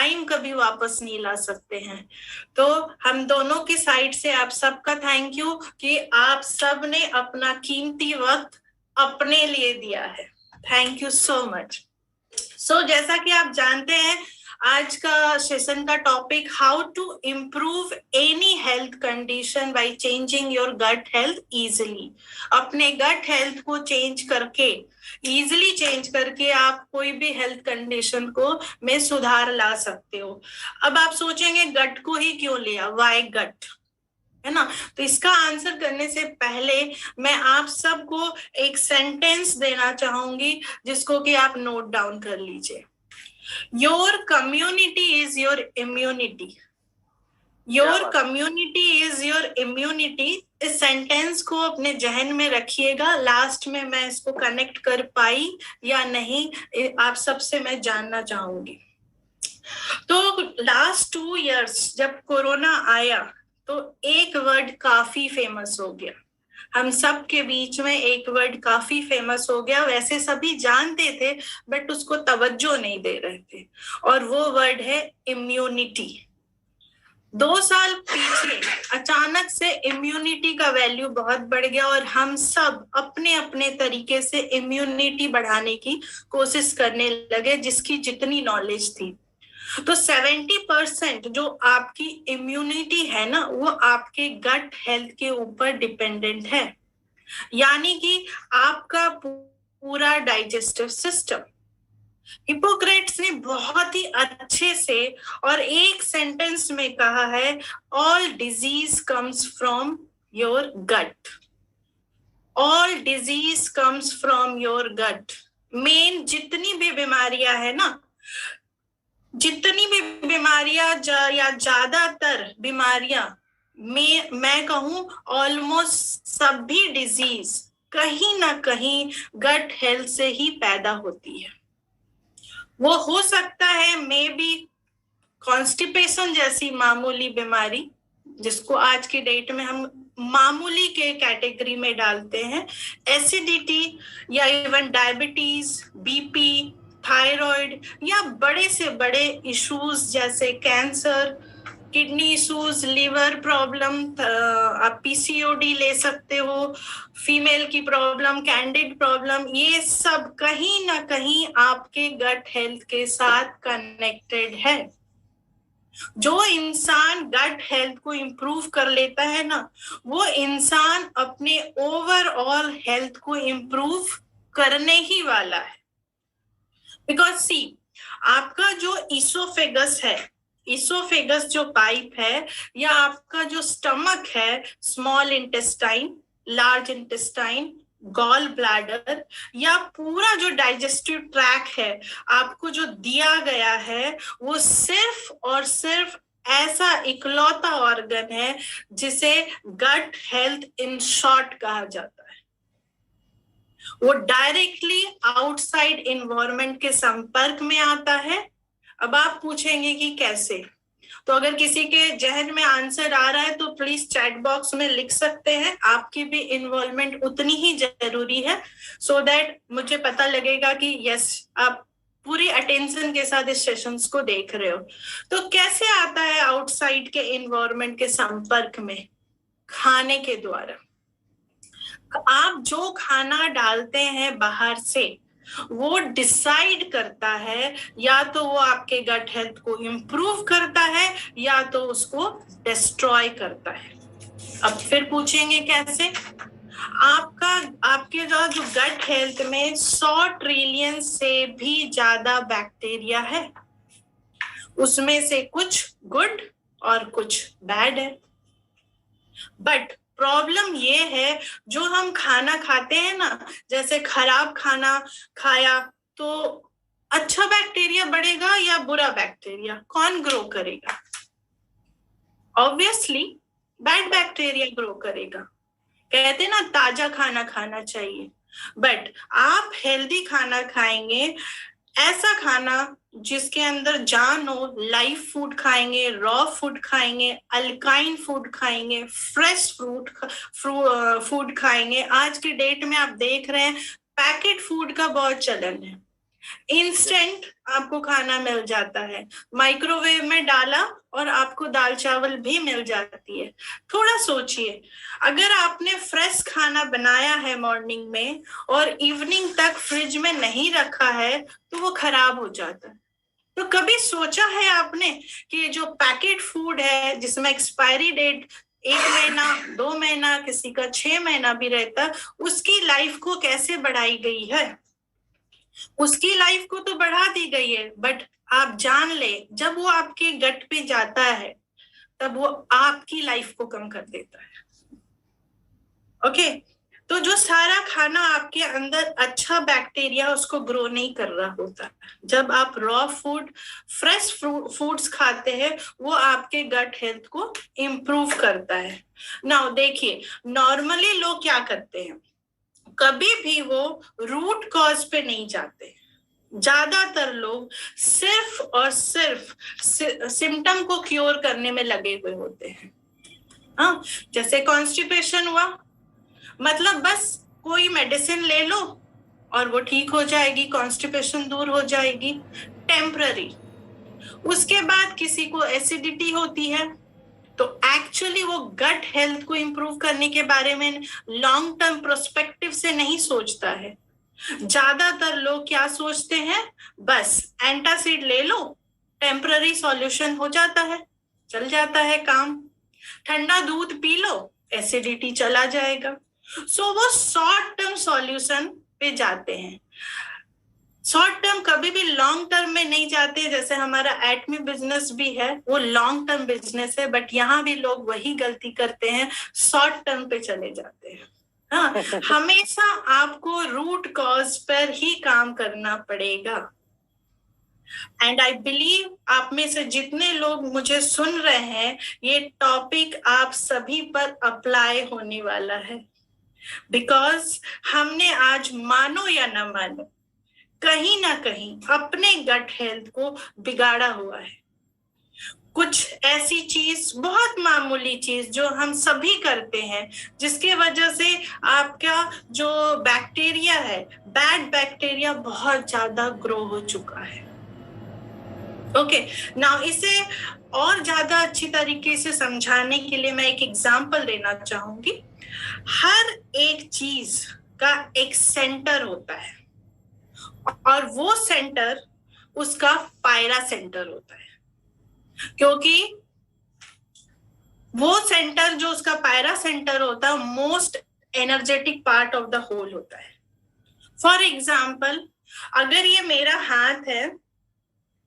Time कभी वापस नहीं ला सकते हैं। तो हम दोनों की साइड से आप सबका थैंक यू कि आप सब ने अपना कीमती वक्त अपने लिए दिया है। Thank you so much. So जैसा कि आप जानते हैं, आज का सेशन का topic how to improve any health condition by changing your gut health easily. अपने गट हेल्थ को चेंज करके, इजीली चेंज करके आप कोई भी हेल्थ कंडीशन को में सुधार ला सकते हो। अब आप सोचेंगे गट को ही क्यों लिया, वाई गट, है ना? तो इसका आंसर करने से पहले मैं आप सबको एक सेंटेंस देना चाहूंगी जिसको कि आप नोट डाउन कर लीजिए। Your community is your immunity. Your community is your immunity. इस सेंटेंस को अपने जहन में रखिएगा। लास्ट में मैं इसको कनेक्ट कर पाई या नहीं, आप सबसे मैं जानना चाहूंगी। तो लास्ट 2 years जब कोरोना आया तो एक वर्ड काफी फेमस हो गया। हम सब के बीच में एक वर्ड काफी फेमस हो गया। वैसे सभी जानते थे बट उसको तवज्जो नहीं दे रहे थे, और वो वर्ड है इम्यूनिटी। 2 साल पीछे अचानक से इम्यूनिटी का वैल्यू बहुत बढ़ गया और हम सब अपने अपने तरीके से इम्यूनिटी बढ़ाने की कोशिश करने लगे, जिसकी जितनी नॉलेज थी। तो 70% जो आपकी इम्यूनिटी है ना, वो आपके गट हेल्थ के ऊपर डिपेंडेंट है। यानी कि आपका पूरा डाइजेस्टिव सिस्टम। हिपोक्रेट्स ने बहुत ही अच्छे से और एक सेंटेंस में कहा है, all disease comes from your gut. All disease comes from your gut. मेन जितनी भी बीमारियां है ना, जितनी भी बीमारियां या ज्यादातर बीमारियां, मैं कहूं ऑलमोस्ट सभी डिजीज कहीं ना कहीं गट हेल्थ से ही पैदा होती है। वो हो सकता है मे बी कॉन्स्टिपेशन जैसी मामूली बीमारी, जिसको आज की डेट में हम मामूली के कैटेगरी में डालते हैं, एसिडिटी या इवन डायबिटीज, बीपी, थायराइड, या बड़े से बड़े इश्यूज जैसे cancer, kidney issues, liver problem, आप पीसीओडी ले सकते हो, फीमेल की प्रॉब्लम, कैंडिड प्रॉब्लम, ये सब कहीं ना कहीं आपके गट हेल्थ के साथ कनेक्टेड है। जो इंसान गट हेल्थ को इम्प्रूव कर लेता है ना, वो इंसान अपने ओवरऑल हेल्थ को इम्प्रूव करने ही वाला है। बिकॉज सी, आपका जो इसोफेगस है, इसोफेगस जो पाइप है, या आपका जो स्टमक है, small intestine, large intestine, gall bladder, या पूरा जो डाइजेस्टिव ट्रैक है आपको जो दिया गया है, वो सिर्फ और सिर्फ ऐसा इकलौता ऑर्गन है जिसे गट हेल्थ इन शॉर्ट कहा जाता है। वो डायरेक्टली आउटसाइड इन्वायरमेंट के संपर्क में आता है। अब आप पूछेंगे कि कैसे, तो अगर किसी के जहन में आंसर आ रहा है तो प्लीज चैट बॉक्स में लिख सकते हैं। आपकी भी इन्वॉल्वमेंट उतनी ही जरूरी है, सो दैट मुझे पता लगेगा कि यस, आप पूरी अटेंशन के साथ इस सेशंस को देख रहे हो। तो कैसे आता है आउटसाइड के इन्वायरमेंट के संपर्क में? खाने के द्वारा। आप जो खाना डालते हैं बाहर से, वो डिसाइड करता है या तो वो आपके गट हेल्थ को इम्प्रूव करता है या तो उसको डिस्ट्रॉय करता है। अब फिर पूछेंगे कैसे? आपके जो गट हेल्थ में 100 ट्रिलियन से भी ज्यादा बैक्टीरिया है। उसमें से कुछ गुड और कुछ बैड है। बट प्रॉब्लम ये है, जो हम खाना खाते हैं ना, जैसे खराब खाना खाया तो अच्छा बैक्टीरिया बढ़ेगा या बुरा बैक्टीरिया, कौन ग्रो करेगा? ऑब्वियसली बैड बैक्टीरिया ग्रो करेगा। कहते ना ताजा खाना खाना चाहिए, बट आप हेल्दी खाना खाएंगे, ऐसा खाना जिसके अंदर जान हो, लाइव फूड खाएंगे, रॉ फूड खाएंगे, अल्काइन फूड खाएंगे, फ्रेश फूड खाएंगे। आज की डेट में आप देख रहे हैं पैकेट फूड का बहुत चलन है। इंस्टेंट आपको खाना मिल जाता है, माइक्रोवेव में डाला और आपको दाल चावल भी मिल जाती है। थोड़ा सोचिए, अगर आपने फ्रेश खाना बनाया है मॉर्निंग में और इवनिंग तक फ्रिज में नहीं रखा है तो वो खराब हो जाता है। तो कभी सोचा है आपने कि जो पैकेट फूड है जिसमें एक्सपायरी डेट 1 महीना 2 महीना किसी का 6 महीना भी रहता, उसकी लाइफ को कैसे बढ़ाई गई है? उसकी लाइफ को तो बढ़ा दी गई है, बट आप जान ले जब वो आपके गट पे जाता है तब वो आपकी लाइफ को कम कर देता है। ओके, तो जो सारा खाना आपके अंदर अच्छा बैक्टीरिया उसको ग्रो नहीं कर रहा होता। जब आप रॉ फूड, फ्रेश फूड्स खाते हैं, वो आपके गट हेल्थ को इम्प्रूव करता है। नाउ देखिए, नॉर्मली लोग क्या करते हैं, कभी भी वो रूट कॉज पे नहीं जाते। ज्यादातर लोग सिर्फ और सिर्फ सिम्टम को क्योर करने में लगे हुए होते हैं। हाँ, जैसे कॉन्स्टिपेशन हुआ, मतलब बस कोई मेडिसिन ले लो और वो ठीक हो जाएगी, कॉन्स्टिपेशन दूर हो जाएगी, टेम्पररी। उसके बाद किसी को एसिडिटी होती है, तो एक्चुअली वो गट हेल्थ को इंप्रूव करने के बारे में लॉन्ग टर्म प्रोस्पेक्टिव से नहीं सोचता है। ज्यादातर लोग क्या सोचते हैं, बस एंटासिड ले लो, टेम्पररी सॉल्यूशन हो जाता है, चल जाता है काम। ठंडा दूध पी लो, एसिडिटी चला जाएगा। सो वो शॉर्ट टर्म सॉल्यूशन पे जाते हैं, शॉर्ट टर्म कभी भी लॉन्ग टर्म में नहीं जाते। जैसे हमारा एटमी बिजनेस भी है, वो लॉन्ग टर्म बिजनेस है, बट यहाँ भी लोग वही गलती करते हैं, शॉर्ट टर्म पे चले जाते हैं। हाँ, हमेशा आपको रूट कॉज पर ही काम करना पड़ेगा। एंड आई बिलीव आप में से जितने लोग मुझे सुन रहे हैं, ये टॉपिक आप सभी पर अप्लाई होने वाला है, बिकॉज हमने आज मानो या न मानो कहीं ना कहीं अपने गट हेल्थ को बिगाड़ा हुआ है। कुछ ऐसी चीज, बहुत मामूली चीज जो हम सभी करते हैं, जिसके वजह से आपका जो बैक्टीरिया है, बैड बैक्टीरिया बहुत ज्यादा ग्रो हो चुका है। ओके, नाउ इसे और ज्यादा अच्छी तरीके से समझाने के लिए मैं एक एग्जांपल देना चाहूंगी। हर एक चीज का एक सेंटर होता है और वो सेंटर उसका पायरा सेंटर होता है, क्योंकि वो सेंटर जो उसका पायरा सेंटर होता है most energetic part of the whole होता है। फॉर एग्जाम्पल, अगर ये मेरा हाथ है,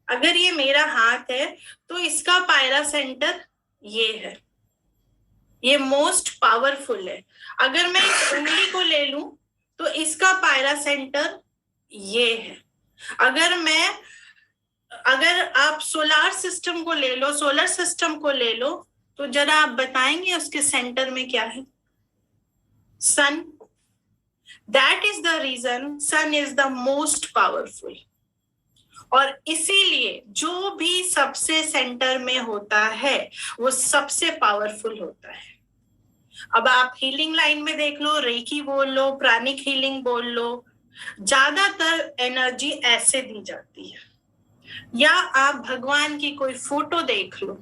अगर ये मेरा हाथ है तो इसका पायरा सेंटर ये है, ये मोस्ट पावरफुल है। अगर मैं इस उंगली को ले लूं तो इसका पायरा सेंटर ये है। अगर आप सोलर सिस्टम को ले लो, सोलर सिस्टम को ले लो, तो जरा आप बताएंगे उसके सेंटर में क्या है? Sun. That is the reason sun is the most powerful. और इसीलिए जो भी सबसे सेंटर में होता है वो सबसे पावरफुल होता है। अब आप हीलिंग लाइन में देख लो, रेकी बोल लो, प्राणिक हीलिंग बोल लो, ज्यादातर एनर्जी ऐसे दी जाती है। या आप भगवान की कोई फोटो देख लो,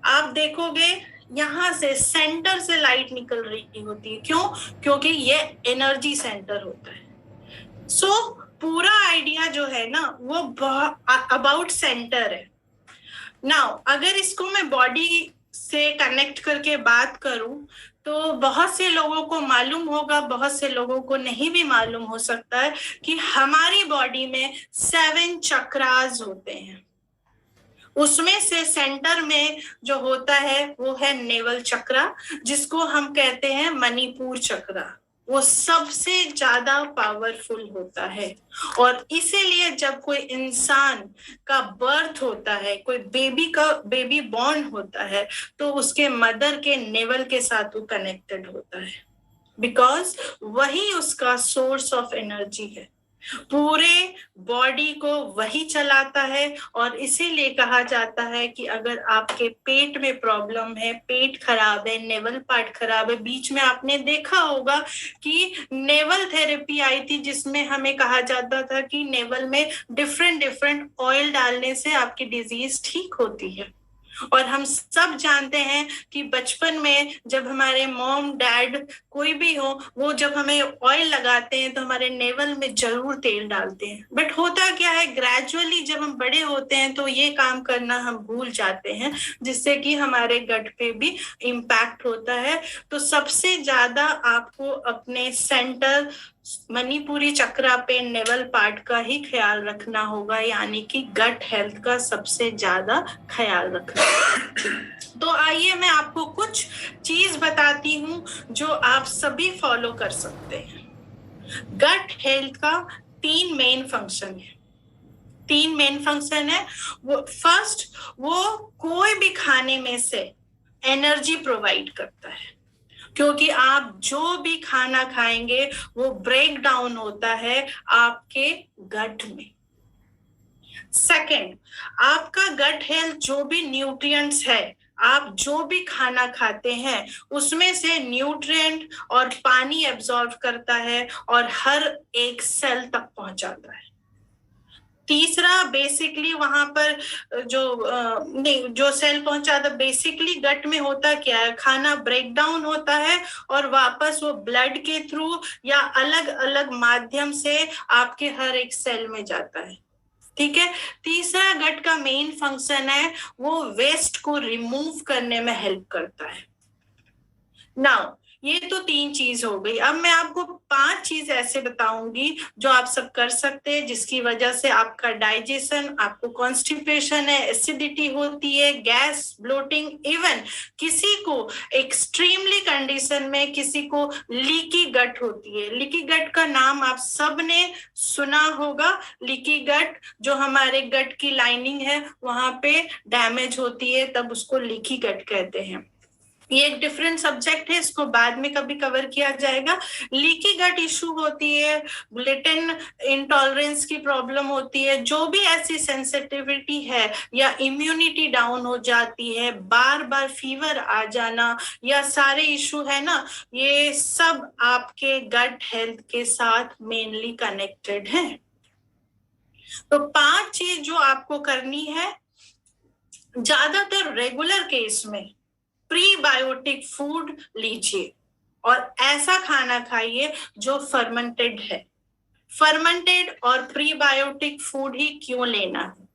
आप देखोगे यहां से सेंटर से लाइट निकल रही होती है। क्यों? क्योंकि ये एनर्जी सेंटर होता है। सो पूरा आइडिया जो है ना वो अबाउट सेंटर है। नाउ अगर इसको मैं बॉडी से कनेक्ट करके बात करूं तो बहुत से लोगों को मालूम होगा, बहुत से लोगों को नहीं भी मालूम हो सकता है कि हमारी बॉडी में 7 चक्रास होते हैं। उसमें से सेंटर में जो होता है वो है नेवल चक्रा, जिसको हम कहते हैं मणिपुर चक्रा। वो सबसे ज्यादा पावरफुल होता है। और इसीलिए जब कोई इंसान का बर्थ होता है, कोई बेबी बॉर्न होता है, तो उसके मदर के नेवल के साथ वो कनेक्टेड होता है, बिकॉज वही उसका सोर्स ऑफ एनर्जी है। पूरे बॉडी को वही चलाता है। और इसीलिए कहा जाता है कि अगर आपके पेट में प्रॉब्लम है, पेट खराब है, नेवल पार्ट खराब है, बीच में आपने देखा होगा कि नेवल थेरेपी आई थी जिसमें हमें कहा जाता था कि नेवल में डिफरेंट डिफरेंट ऑयल डालने से आपकी डिजीज ठीक होती है। और हम सब जानते हैं कि बचपन में जब हमारे मॉम डैड कोई भी हो, वो जब हमें ऑयल लगाते हैं तो हमारे नेवल में जरूर तेल डालते हैं। बट होता क्या है, ग्रेजुअली जब हम बड़े होते हैं तो ये काम करना हम भूल जाते हैं, जिससे कि हमारे गट पे भी इम्पैक्ट होता है। तो सबसे ज्यादा आपको अपने सेंटर मणिपुरी चक्रा पे नेवल पार्ट का ही ख्याल रखना होगा, यानी कि गट हेल्थ का सबसे ज्यादा ख्याल रखना। तो आइए मैं आपको कुछ चीज बताती हूँ जो आप सभी फॉलो कर सकते हैं। गट हेल्थ का 3 मेन फंक्शन है। 3 मेन फंक्शन है। वो फर्स्ट, वो कोई भी खाने में से एनर्जी प्रोवाइड करता है, क्योंकि आप जो भी खाना खाएंगे वो ब्रेक डाउन होता है आपके गट में। सेकंड, आपका गट हेल्थ जो भी न्यूट्रिएंट्स है, आप जो भी खाना खाते हैं उसमें से न्यूट्रिएंट और पानी एब्जॉर्ब करता है और हर एक सेल तक पहुंचाता है। तीसरा, बेसिकली वहां पर जो सेल पहुंचाता, बेसिकली गट में होता क्या है, खाना ब्रेक डाउन होता है और वापस वो ब्लड के थ्रू या अलग अलग माध्यम से आपके हर एक सेल में जाता है। ठीक है। तीसरा गट का मेन फंक्शन है, वो वेस्ट को रिमूव करने में हेल्प करता है। नाउ ये तो 3 चीज हो गई। अब मैं आपको 5 चीज ऐसे बताऊंगी जो आप सब कर सकते हैं, जिसकी वजह से आपका डाइजेशन, आपको कॉन्स्टिपेशन है, एसिडिटी होती है, गैस, ब्लोटिंग, इवन किसी को एक्सट्रीमली कंडीशन में किसी को लीकी गट होती है। लीकी गट का नाम आप सब ने सुना होगा। लीकी गट, जो हमारे गट की लाइनिंग है वहां पे डैमेज होती है, तब उसको लीकी गट कहते हैं। ये एक डिफरेंट सब्जेक्ट है, इसको बाद में कभी कवर किया जाएगा। लीकी गट इशू होती है, ग्लूटेन इंटॉलरेंस की प्रॉब्लम होती है, जो भी ऐसी सेंसिटिविटी है या इम्यूनिटी डाउन हो जाती है, बार बार फीवर आ जाना, या सारे इशू है ना, ये सब आपके गट हेल्थ के साथ मेनली कनेक्टेड है। तो 5 चीज जो आपको करनी है, ज्यादातर रेगुलर केस में प्रीबायोटिक फूड लीजिए और ऐसा खाना खाइए जो फर्मेंटेड है। फर्मेंटेड और प्रीबायोटिक फूड ही क्यों लेना है?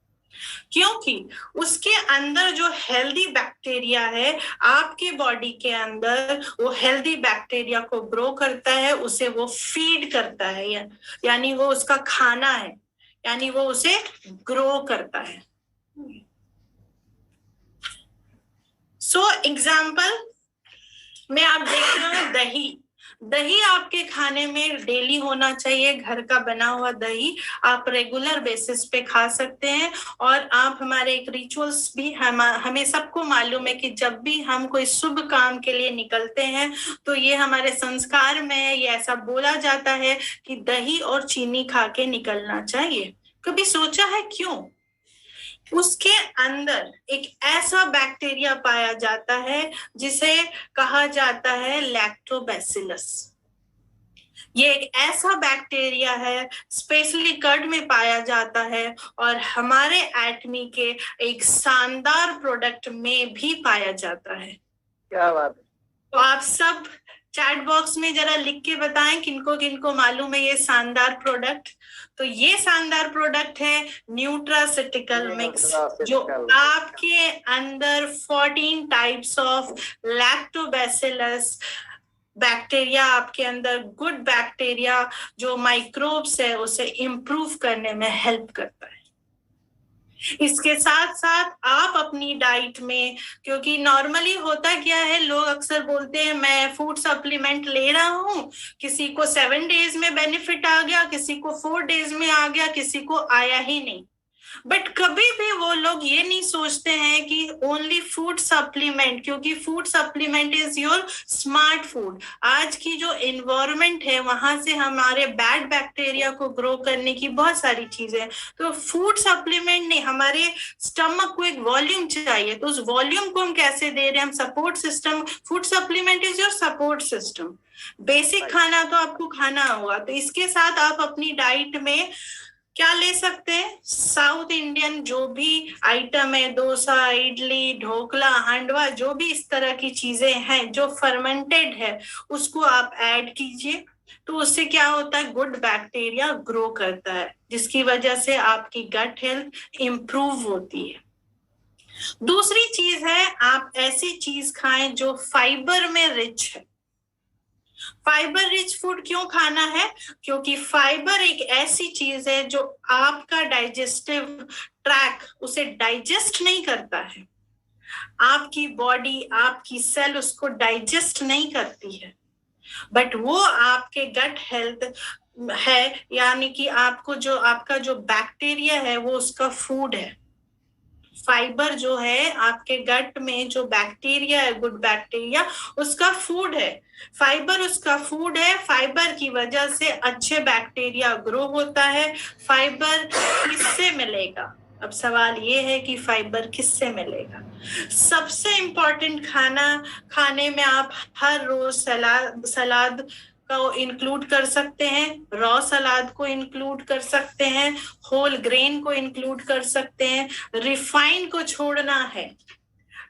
क्योंकि उसके अंदर जो हेल्दी बैक्टीरिया है, आपके बॉडी के अंदर वो हेल्दी बैक्टीरिया को ग्रो करता है, उसे वो फीड करता है, यानी वो उसका खाना है, यानी वो उसे ग्रो करता है। एग्जाम्पल में आप देख रहे हो दही। दही आपके खाने में डेली होना चाहिए, घर का बना हुआ दही आप रेगुलर बेसिस पे खा सकते हैं। और आप हमारे एक रिचुअल्स भी हमें सबको मालूम है कि जब भी हम कोई शुभ काम के लिए निकलते हैं तो ये हमारे संस्कार में है, ये ऐसा बोला जाता है कि दही और चीनी खा के निकलना चाहिए। कभी सोचा है क्यों? उसके अंदर एक ऐसा बैक्टीरिया पाया जाता है जिसे कहा जाता है लैक्टोबैसिलस। ये एक ऐसा बैक्टीरिया है, स्पेशली कर्ड में पाया जाता है और हमारे एटमी के एक शानदार प्रोडक्ट में भी पाया जाता है। क्या बात है। तो आप सब चैट बॉक्स में जरा लिख के बताएं किनको किनको मालूम है ये शानदार प्रोडक्ट। तो ये शानदार प्रोडक्ट है न्यूट्रासिटिकल मिक्स, जो आपके अंदर 14 टाइप्स ऑफ लैक्टोबैसिलस बैक्टीरिया, आपके अंदर गुड बैक्टीरिया जो माइक्रोब्स है उसे इंप्रूव करने में हेल्प करता है। इसके साथ साथ आप अपनी डाइट में, क्योंकि नॉर्मली होता क्या है, लोग अक्सर बोलते हैं मैं फूड सप्लीमेंट ले रहा हूँ, किसी को 7 डेज में बेनिफिट आ गया, किसी को 4 डेज में आ गया, किसी को आया ही नहीं। बट कभी भी वो लोग ये नहीं सोचते हैं कि ओनली फूड सप्लीमेंट, क्योंकि food supplement is your smart food. आज की जो एनवायरनमेंट है वहां से हमारे बैड बैक्टीरिया को ग्रो करने की बहुत सारी चीजें, तो फूड सप्लीमेंट नहीं, हमारे स्टमक को एक वॉल्यूम चाहिए, तो उस वॉल्यूम को हम कैसे दे रहे हैं? हम support system, food supplement is your support system. Basic खाना तो आपको खाना होगा, तो इसके साथ आप अपनी डाइट में क्या ले सकते हैं? साउथ इंडियन जो भी आइटम है, डोसा, इडली, ढोकला, हांडवा, जो भी इस तरह की चीजें हैं जो फर्मेंटेड है, उसको आप ऐड कीजिए। तो उससे क्या होता है? गुड बैक्टीरिया ग्रो करता है, जिसकी वजह से आपकी गट हेल्थ इंप्रूव होती है। दूसरी चीज है, आप ऐसी चीज खाएं जो फाइबर में रिच है। फाइबर रिच फूड क्यों खाना है? क्योंकि फाइबर एक ऐसी चीज है जो आपका डाइजेस्टिव ट्रैक उसे डाइजेस्ट नहीं करता है, आपकी बॉडी, आपकी सेल उसको डाइजेस्ट नहीं करती है, बट वो आपके गट हेल्थ है, यानी कि आपको जो आपका जो बैक्टीरिया है वो उसका फूड है। फाइबर जो है आपके गट में जो बैक्टीरिया है, गुड बैक्टीरिया, उसका फूड है। फाइबर उसका फूड है, फाइबर की वजह से अच्छे बैक्टीरिया ग्रो होता है। फाइबर किससे मिलेगा? अब सवाल ये है कि फाइबर किससे मिलेगा? सबसे इंपॉर्टेंट खाना खाने में आप हर रोज सलाद को इंक्लूड कर सकते हैं, रॉ सलाद को इंक्लूड कर सकते हैं, होल ग्रेन को इंक्लूड कर सकते हैं, रिफाइन को छोड़ना है।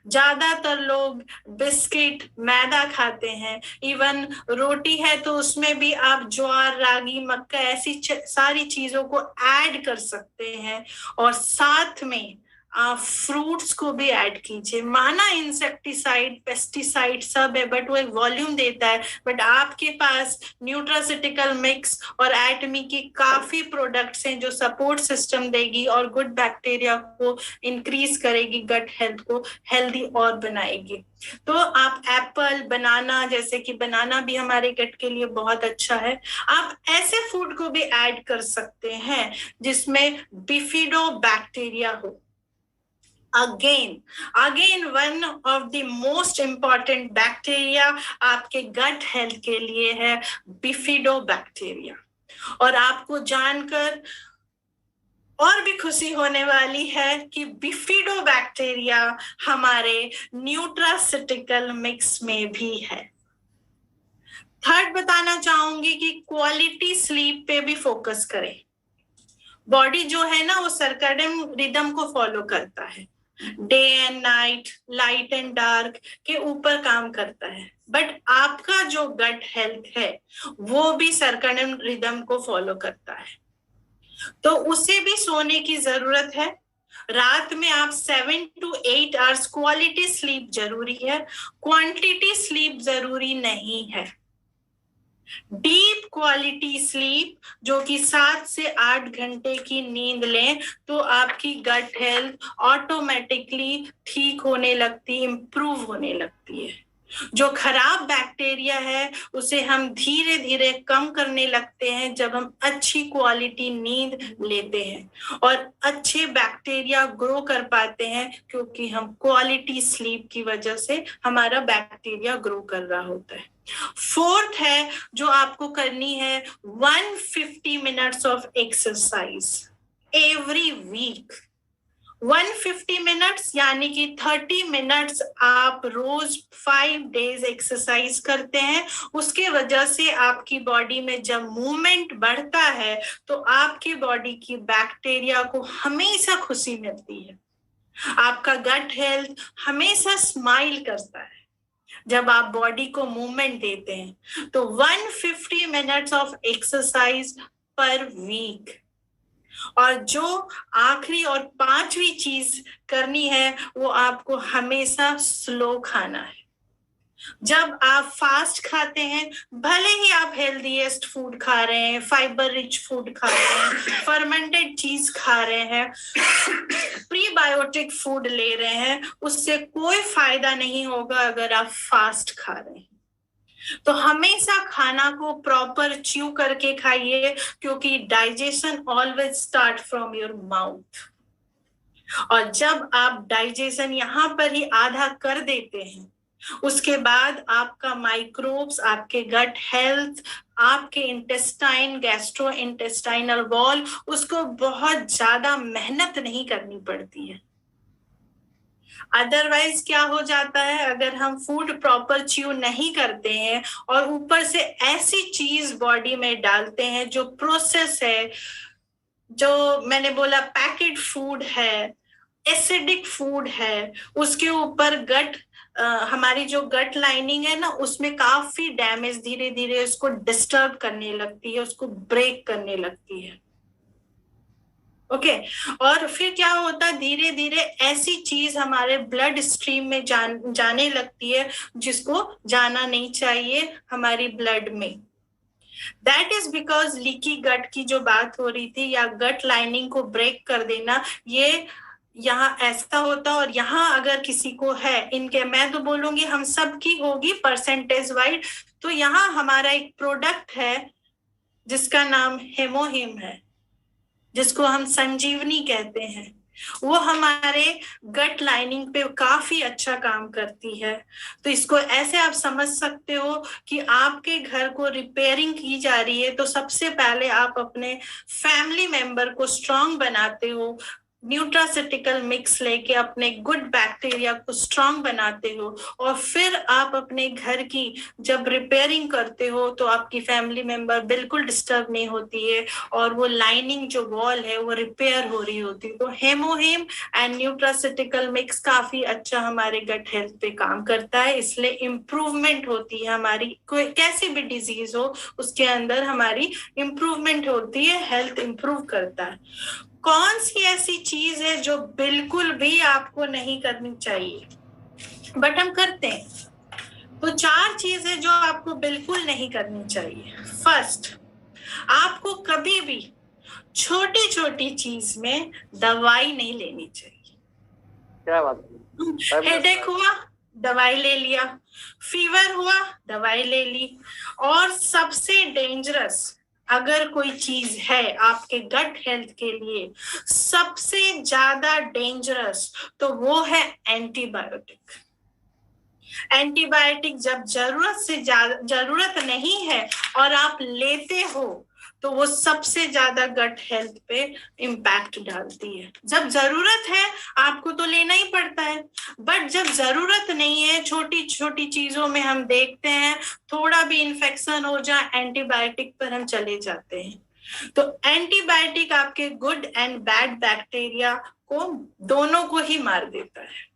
ज्यादातर लोग बिस्किट, मैदा खाते हैं, इवन रोटी है तो उसमें भी आप ज्वार, रागी, मक्का ऐसी सारी चीजों को ऐड कर सकते हैं, और साथ में आप फ्रूट्स को भी ऐड कीजिए। माना इंसेक्टिसाइड, पेस्टिसाइड सब है, बट वो एक वॉल्यूम देता है, बट आपके पास न्यूट्रासिटिकल मिक्स और एटमी की काफी प्रोडक्ट्स हैं जो सपोर्ट सिस्टम देगी और गुड बैक्टीरिया को इंक्रीज करेगी, गट हेल्थ को हेल्दी और बनाएगी। तो आप एप्पल, बनाना, जैसे कि बनाना भी हमारे गट के लिए बहुत अच्छा है, आप ऐसे फूड को भी ऐड कर सकते हैं जिसमें बिफिडो बैक्टीरिया हो। Again one of the most important bacteria आपके गट हेल्थ के लिए है बिफिडो बैक्टीरिया। और आपको जानकर और भी खुशी होने वाली है कि बिफिडो बैक्टीरिया हमारे न्यूट्रासिटिकल मिक्स में भी है। थर्ड बताना चाहूंगी कि क्वालिटी स्लीप पे भी फोकस करें। बॉडी जो है ना वो सर्कैडियन रिदम को फॉलो करता है, day and night, light and dark के ऊपर काम करता है, बट आपका जो गट हेल्थ है वो भी सर्कैडियन रिदम को फॉलो करता है, तो उसे भी सोने की जरूरत है। रात में आप 7 to 8 आवर्स क्वालिटी स्लीप जरूरी है, क्वांटिटी स्लीप जरूरी नहीं है। डीप क्वालिटी स्लीप जो कि 7 से 8 घंटे की नींद लें तो आपकी गट हेल्थ ऑटोमेटिकली ठीक होने लगती, इंप्रूव होने लगती है। जो खराब बैक्टीरिया है उसे हम धीरे धीरे कम करने लगते हैं जब हम अच्छी क्वालिटी नींद लेते हैं, और अच्छे बैक्टीरिया ग्रो कर पाते हैं क्योंकि हम क्वालिटी स्लीप की वजह से हमारा बैक्टीरिया ग्रो कर रहा होता है। फोर्थ है जो आपको करनी है, 150 minutes of exercise every week. 150 minutes यानी कि 30 मिनट्स आप रोज 5 डेज एक्सरसाइज करते हैं। उसके वजह से आपकी बॉडी में जब मूवमेंट बढ़ता है तो आपकी बॉडी की बैक्टीरिया को हमेशा खुशी मिलती है, आपका गट हेल्थ हमेशा स्माइल करता है जब आप बॉडी को मूवमेंट देते हैं। तो 150 minutes of exercise per week. और जो आखिरी और 5वीं चीज करनी है वो आपको हमेशा स्लो खाना है। जब आप फास्ट खाते हैं, भले ही आप हेल्दीएस्ट फूड खा रहे हैं, फाइबर रिच फूड खा रहे हैं, फर्मेंटेड चीज खा रहे हैं, प्रीबायोटिक फूड ले रहे हैं, उससे कोई फायदा नहीं होगा अगर आप फास्ट खा रहे हैं। तो हमेशा खाना को प्रॉपर च्यू करके खाइए, क्योंकि digestion always start from your mouth. और जब आप डाइजेशन यहाँ पर ही आधा कर देते हैं, उसके बाद आपका माइक्रोब्स, आपके गट हेल्थ, आपके इंटेस्टाइन, गैस्ट्रो इंटेस्टाइनल वॉल, उसको बहुत ज्यादा मेहनत नहीं करनी पड़ती है। अदरवाइज क्या हो जाता है, अगर हम फूड प्रॉपर च्यू नहीं करते हैं और ऊपर से ऐसी चीज बॉडी में डालते हैं जो प्रोसेस है, जो मैंने बोला पैकेट फूड है, एसिडिक फूड है, उसके ऊपर गट हमारी जो गट लाइनिंग है ना, उसमें काफी डैमेज धीरे धीरे उसको डिस्टर्ब करने लगती है, उसको ब्रेक करने लगती है। ओके और फिर क्या होता है, धीरे धीरे ऐसी चीज हमारे ब्लड स्ट्रीम में जाने लगती है जिसको जाना नहीं चाहिए हमारी ब्लड में। That is because leaky gut की जो बात हो रही थी, या गट लाइनिंग को ब्रेक कर देना, ये यहाँ ऐसा होता। और यहाँ अगर किसी को है, इनके मैं तो बोलूंगी हम सब की होगी परसेंटेज वाइज, तो यहाँ हमारा एक प्रोडक्ट है जिसका नाम हेमोहिम है, जिसको हम संजीवनी कहते हैं। वो हमारे गट लाइनिंग पे काफी अच्छा काम करती है। तो इसको ऐसे आप समझ सकते हो कि आपके घर को रिपेयरिंग की जा रही है, तो सबसे पहले आप अपने फैमिली मेंबर को स्ट्रांग बनाते हो, न्यूट्रासिटिकल मिक्स लेके अपने गुड बैक्टीरिया को स्ट्रांग बनाते हो, और फिर आप अपने घर की जब रिपेयरिंग करते हो तो आपकी फैमिली मेंबर बिल्कुल डिस्टर्ब नहीं होती है, और वो लाइनिंग जो वॉल है वो रिपेयर हो रही होती है। तो हेमोहिम एंड न्यूट्रासिटिकल मिक्स काफी अच्छा हमारे गट हेल्थ पे काम करता है, इसलिए इम्प्रूवमेंट होती है हमारी, कोई कैसी भी डिजीज हो उसके अंदर हमारी इम्प्रूवमेंट होती है, हेल्थ इम्प्रूव करता है। कौन सी ऐसी चीज है जो बिल्कुल भी आपको नहीं करनी चाहिए बट हम करते हैं? तो 4 चीजें जो आपको बिल्कुल नहीं करनी चाहिए। फर्स्ट, आपको कभी भी छोटी छोटी चीज में दवाई नहीं लेनी चाहिए। क्या बात है? हेडेक हुआ, दवाई ले लिया, फीवर हुआ, दवाई ले ली, और सबसे डेंजरस अगर कोई चीज है आपके गट हेल्थ के लिए, सबसे ज्यादा डेंजरस, तो वो है एंटीबायोटिक। एंटीबायोटिक जब जरूरत नहीं है और आप लेते हो, तो वो सबसे ज्यादा गट हेल्थ पे इम्पैक्ट डालती है। जब जरूरत है आपको तो लेना ही पड़ता है, बट जब जरूरत नहीं है, छोटी छोटी चीजों में हम देखते हैं थोड़ा भी इन्फेक्शन हो जाए, एंटीबायोटिक पर हम चले जाते हैं। तो एंटीबायोटिक आपके गुड एंड बैड बैक्टीरिया को दोनों को ही मार देता है।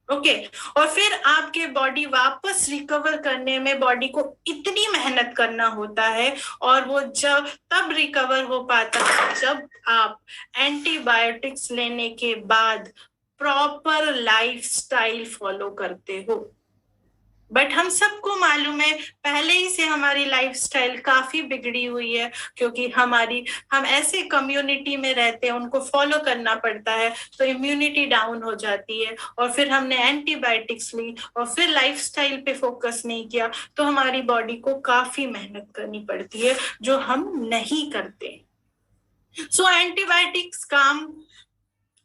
ओके और फिर आपके बॉडी वापस रिकवर करने में बॉडी को इतनी मेहनत करना होता है, और वो जब तब रिकवर हो पाता है जब आप एंटीबायोटिक्स लेने के बाद प्रॉपर लाइफस्टाइल फॉलो करते हो। बट हम सबको मालूम है पहले ही से हमारी लाइफस्टाइल काफी बिगड़ी हुई है, क्योंकि हम ऐसे कम्युनिटी में रहते हैं, उनको फॉलो करना पड़ता है, तो इम्यूनिटी डाउन हो जाती है, और फिर हमने एंटीबायोटिक्स ली और फिर लाइफस्टाइल पे फोकस नहीं किया, तो हमारी बॉडी को काफी मेहनत करनी पड़ती है जो हम नहीं करते। सो एंटीबायोटिक्स कम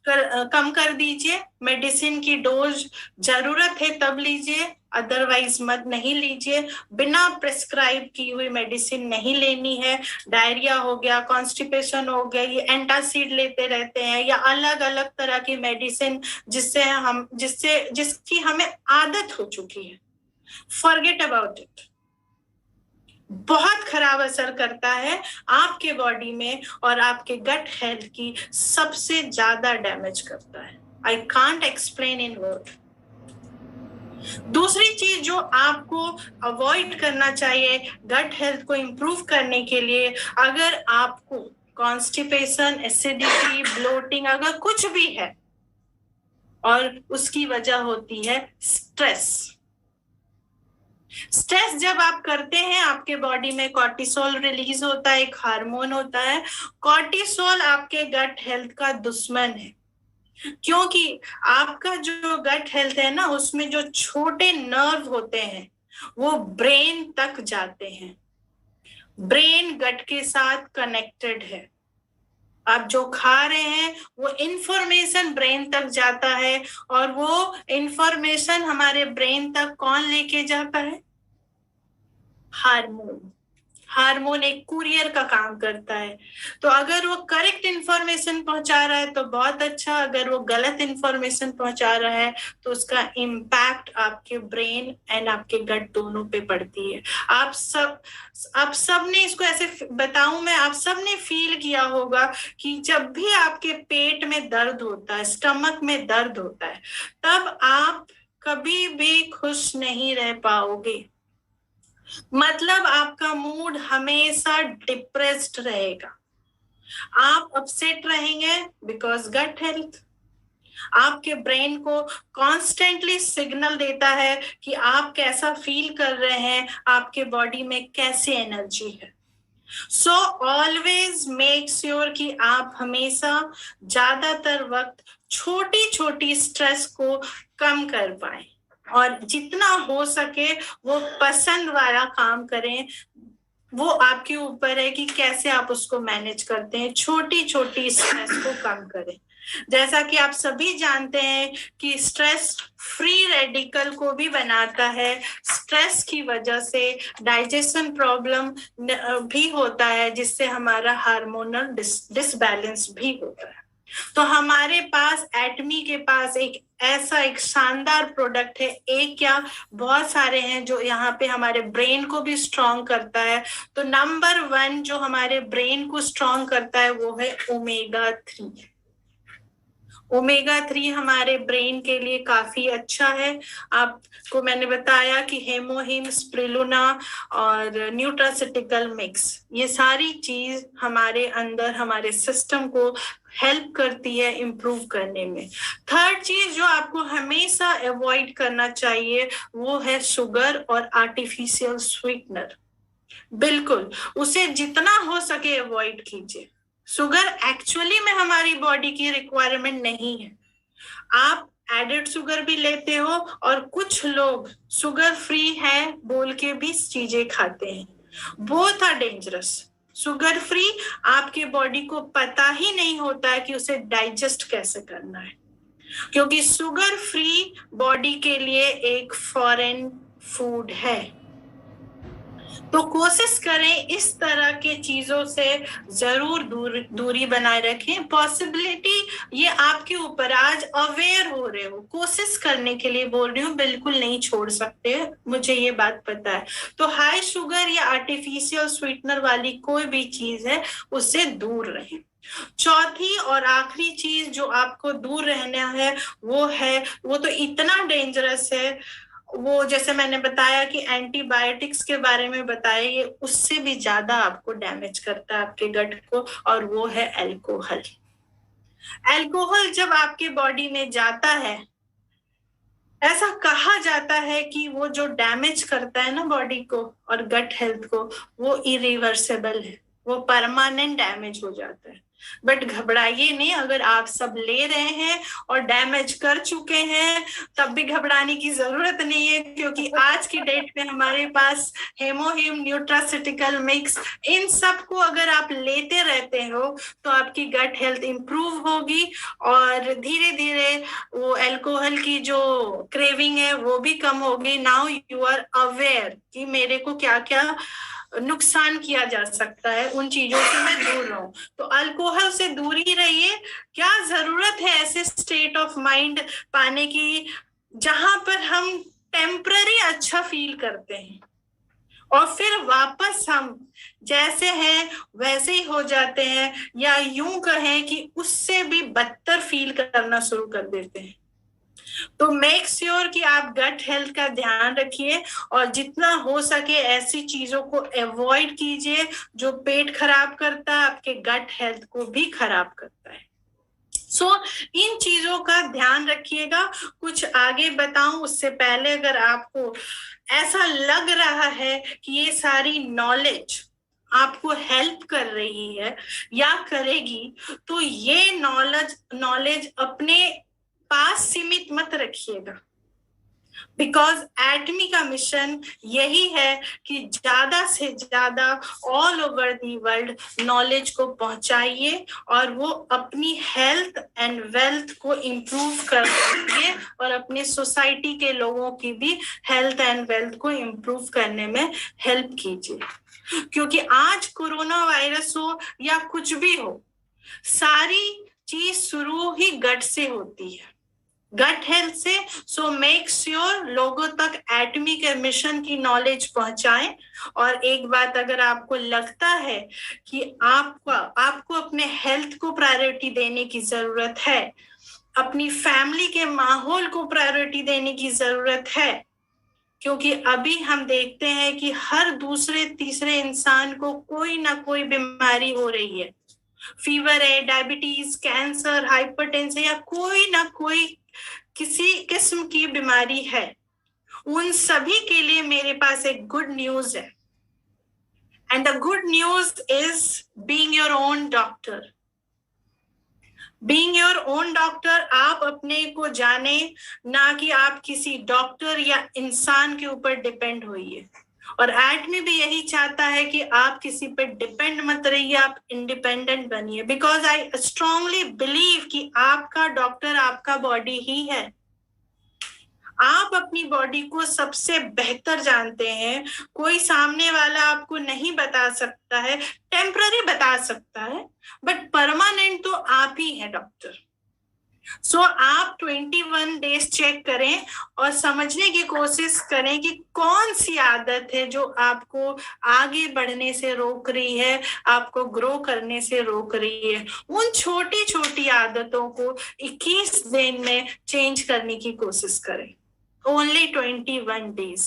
कर दीजिए, मेडिसिन की डोज जरूरत है तब लीजिए, अदरवाइज मत नहीं लीजिए। बिना प्रिस्क्राइब की हुई मेडिसिन नहीं लेनी है। डायरिया हो गया, कॉन्स्टिपेशन हो गया, ये एंटासिड लेते रहते हैं, या अलग अलग तरह की मेडिसिन जिसकी हमें आदत हो चुकी है, फॉरगेट अबाउट इट। बहुत खराब असर करता है आपके बॉडी में, और आपके गट हेल्थ की सबसे ज्यादा डैमेज करता है। I can't explain in word. दूसरी चीज जो आपको अवॉइड करना चाहिए गट हेल्थ को इंप्रूव करने के लिए, अगर आपको कॉन्स्टिपेशन, एसिडिटी, ब्लोटिंग अगर कुछ भी है, और उसकी वजह होती है स्ट्रेस। स्ट्रेस जब आप करते हैं, आपके बॉडी में कॉर्टिसोल रिलीज होता है, एक हार्मोन होता है। कॉर्टिसोल आपके गट हेल्थ का दुश्मन है, क्योंकि आपका जो गट हेल्थ है ना, उसमें जो छोटे नर्व होते हैं वो ब्रेन तक जाते हैं। ब्रेन गट के साथ कनेक्टेड है। आप जो खा रहे हैं वो इंफॉर्मेशन ब्रेन तक जाता है, और वो इंफॉर्मेशन हमारे ब्रेन तक कौन लेके जाता है? हार्मोन। हार्मोन एक कुरियर का काम करता है। तो अगर वो करेक्ट इंफॉर्मेशन पहुंचा रहा है तो बहुत अच्छा, अगर वो गलत इंफॉर्मेशन पहुंचा रहा है तो उसका इम्पैक्ट आपके ब्रेन एंड आपके गट दोनों पे पड़ती है। आप सब ने इसको ऐसे बताऊं मैं, आप सब ने फील किया होगा कि जब भी आपके पेट में दर्द होता है, स्टमक में दर्द होता है, तब आप कभी भी खुश नहीं रह पाओगे। मतलब आपका मूड हमेशा डिप्रेस्ड रहेगा, आप अपसेट रहेंगे बिकॉज गट हेल्थ आपके ब्रेन को कॉन्स्टेंटली सिग्नल देता है कि आप कैसा फील कर रहे हैं, आपके बॉडी में कैसी एनर्जी है। सो ऑलवेज मेक श्योर कि आप हमेशा ज्यादातर वक्त छोटी छोटी स्ट्रेस को कम कर पाए, और जितना हो सके वो पसंद वाला काम करें। वो आपके ऊपर है कि कैसे आप उसको मैनेज करते हैं। छोटी छोटी स्ट्रेस को कम करें। जैसा कि आप सभी जानते हैं कि स्ट्रेस फ्री रेडिकल को भी बनाता है। स्ट्रेस की वजह से डाइजेशन प्रॉब्लम भी होता है, जिससे हमारा हार्मोनल डिसबैलेंस भी होता है। तो हमारे पास एटमी के पास एक शानदार प्रोडक्ट है, एक क्या बहुत सारे हैं जो यहाँ पे हमारे ब्रेन को भी स्ट्रॉन्ग करता है। तो नंबर 1 जो हमारे ब्रेन को स्ट्रॉन्ग करता है वो है ओमेगा 3। ओमेगा 3 हमारे ब्रेन के लिए काफी अच्छा है। आपको मैंने बताया कि हेमोहिम, स्प्रिलुना और न्यूट्रासिटिकल मिक्स, ये सारी चीज हमारे अंदर हमारे सिस्टम को हेल्प करती है इम्प्रूव करने में। थर्ड चीज जो आपको हमेशा अवॉइड करना चाहिए वो है शुगर और आर्टिफिशियल स्वीटनर। बिल्कुल उसे जितना हो सके अवॉइड कीजिए। शुगर एक्चुअली में हमारी बॉडी की रिक्वायरमेंट नहीं है। आप एडेड शुगर भी लेते हो और कुछ लोग शुगर फ्री है बोल के भी चीजें खाते हैं। Both are dangerous. Sugar free आपके बॉडी को पता ही नहीं होता है कि उसे डाइजेस्ट कैसे करना है, क्योंकि शुगर फ्री बॉडी के लिए एक फॉरेन फूड है। तो कोशिश करें इस तरह के चीजों से जरूर दूरी बनाए रखें। पॉसिबिलिटी ये आपके ऊपर, आज अवेयर हो रहे हो, कोशिश करने के लिए बोल रही हूँ, बिल्कुल नहीं छोड़ सकते, मुझे ये बात पता है। तो हाई शुगर या आर्टिफिशियल स्वीटनर वाली कोई भी चीज है उससे दूर रहें। चौथी और आखिरी चीज जो आपको दूर रहना है वो तो इतना डेंजरस है, वो जैसे मैंने बताया कि एंटीबायोटिक्स के बारे में बताया, ये उससे भी ज्यादा आपको डैमेज करता है आपके गट को, और वो है अल्कोहल। अल्कोहल जब आपके बॉडी में जाता है, ऐसा कहा जाता है कि वो जो डैमेज करता है ना बॉडी को और गट हेल्थ को, वो इरिवर्सिबल है, वो परमानेंट डैमेज हो जाता है। बट घबराइए नहीं, अगर आप सब ले रहे हैं और डैमेज कर चुके हैं तब भी घबराने की जरूरत नहीं है, क्योंकि आज की डेट में हमारे पास हेमोहिम, न्यूट्रासिटिकल मिक्स, इन सब को अगर आप लेते रहते हो तो आपकी गट हेल्थ इंप्रूव होगी, और धीरे धीरे वो अल्कोहल की जो क्रेविंग है वो भी कम होगी। नाउ यू आर अवेयर कि मेरे को क्या क्या नुकसान किया जा सकता है, उन चीजों से मैं दूर रहूं। तो अल्कोहल से दूरी रहिए। क्या जरूरत है ऐसे स्टेट ऑफ माइंड पाने की जहां पर हम टेम्पररी अच्छा फील करते हैं और फिर वापस हम जैसे हैं वैसे ही हो जाते हैं, या यूं कहें कि उससे भी बदतर फील करना शुरू कर देते हैं। तो मेक श्योर कि आप गट हेल्थ का ध्यान रखिए, और जितना हो सके ऐसी चीजों को अवॉइड कीजिए जो पेट खराब करता है, आपके गट हेल्थ को भी खराब करता है। इन चीजों का ध्यान रखिएगा। कुछ आगे बताऊं उससे पहले, अगर आपको ऐसा लग रहा है कि ये सारी नॉलेज आपको हेल्प कर रही है या करेगी, तो ये नॉलेज अपने पास सीमित मत रखिएगा। बिकॉज एटमी का मिशन यही है कि ज्यादा से ज्यादा all over the world knowledge को पहुंचाइए और वो अपनी हेल्थ एंड वेल्थ को इम्प्रूव कर सके और अपने सोसाइटी के लोगों की भी हेल्थ एंड वेल्थ को इम्प्रूव करने में हेल्प कीजिए। क्योंकि आज कोरोना वायरस हो या कुछ भी हो, सारी चीज शुरू ही गट से होती है, गट हेल्थ से। सो मेक श्योर लोगों तक एटमी के मिशन की नॉलेज पहुंचाएं। और एक बात, अगर आपको लगता है कि आपको अपने हेल्थ को प्रायोरिटी देने की जरूरत है, अपनी फैमिली के माहौल को प्रायोरिटी देने की जरूरत है, क्योंकि अभी हम देखते हैं कि हर दूसरे तीसरे इंसान को कोई ना कोई बीमारी हो रही है, फीवर है, डायबिटीज, कैंसर, हाइपरटेंशन या कोई ना कोई किसी किस्म की बीमारी है। उन सभी के लिए मेरे पास एक गुड न्यूज है, and the good news is being your own doctor. Being your own doctor, आप अपने को जाने, ना कि आप किसी डॉक्टर या इंसान के ऊपर डिपेंड होइए। और एटमी भी यही चाहता है कि आप किसी पे डिपेंड मत रहिए, आप इंडिपेंडेंट बनिए। बिकॉज आई स्ट्रांगली बिलीव कि आपका डॉक्टर आपका बॉडी ही है। आप अपनी बॉडी को सबसे बेहतर जानते हैं। कोई सामने वाला आपको नहीं बता सकता है, टेम्पररी बता सकता है, बट परमानेंट तो आप ही है डॉक्टर। सो आप 21 डेज चेक करें और समझने की कोशिश करें कि कौन सी आदत है जो आपको आगे बढ़ने से रोक रही है, आपको ग्रो करने से रोक रही है। उन छोटी छोटी आदतों को 21 दिन में चेंज करने की कोशिश करें। Only 21 days.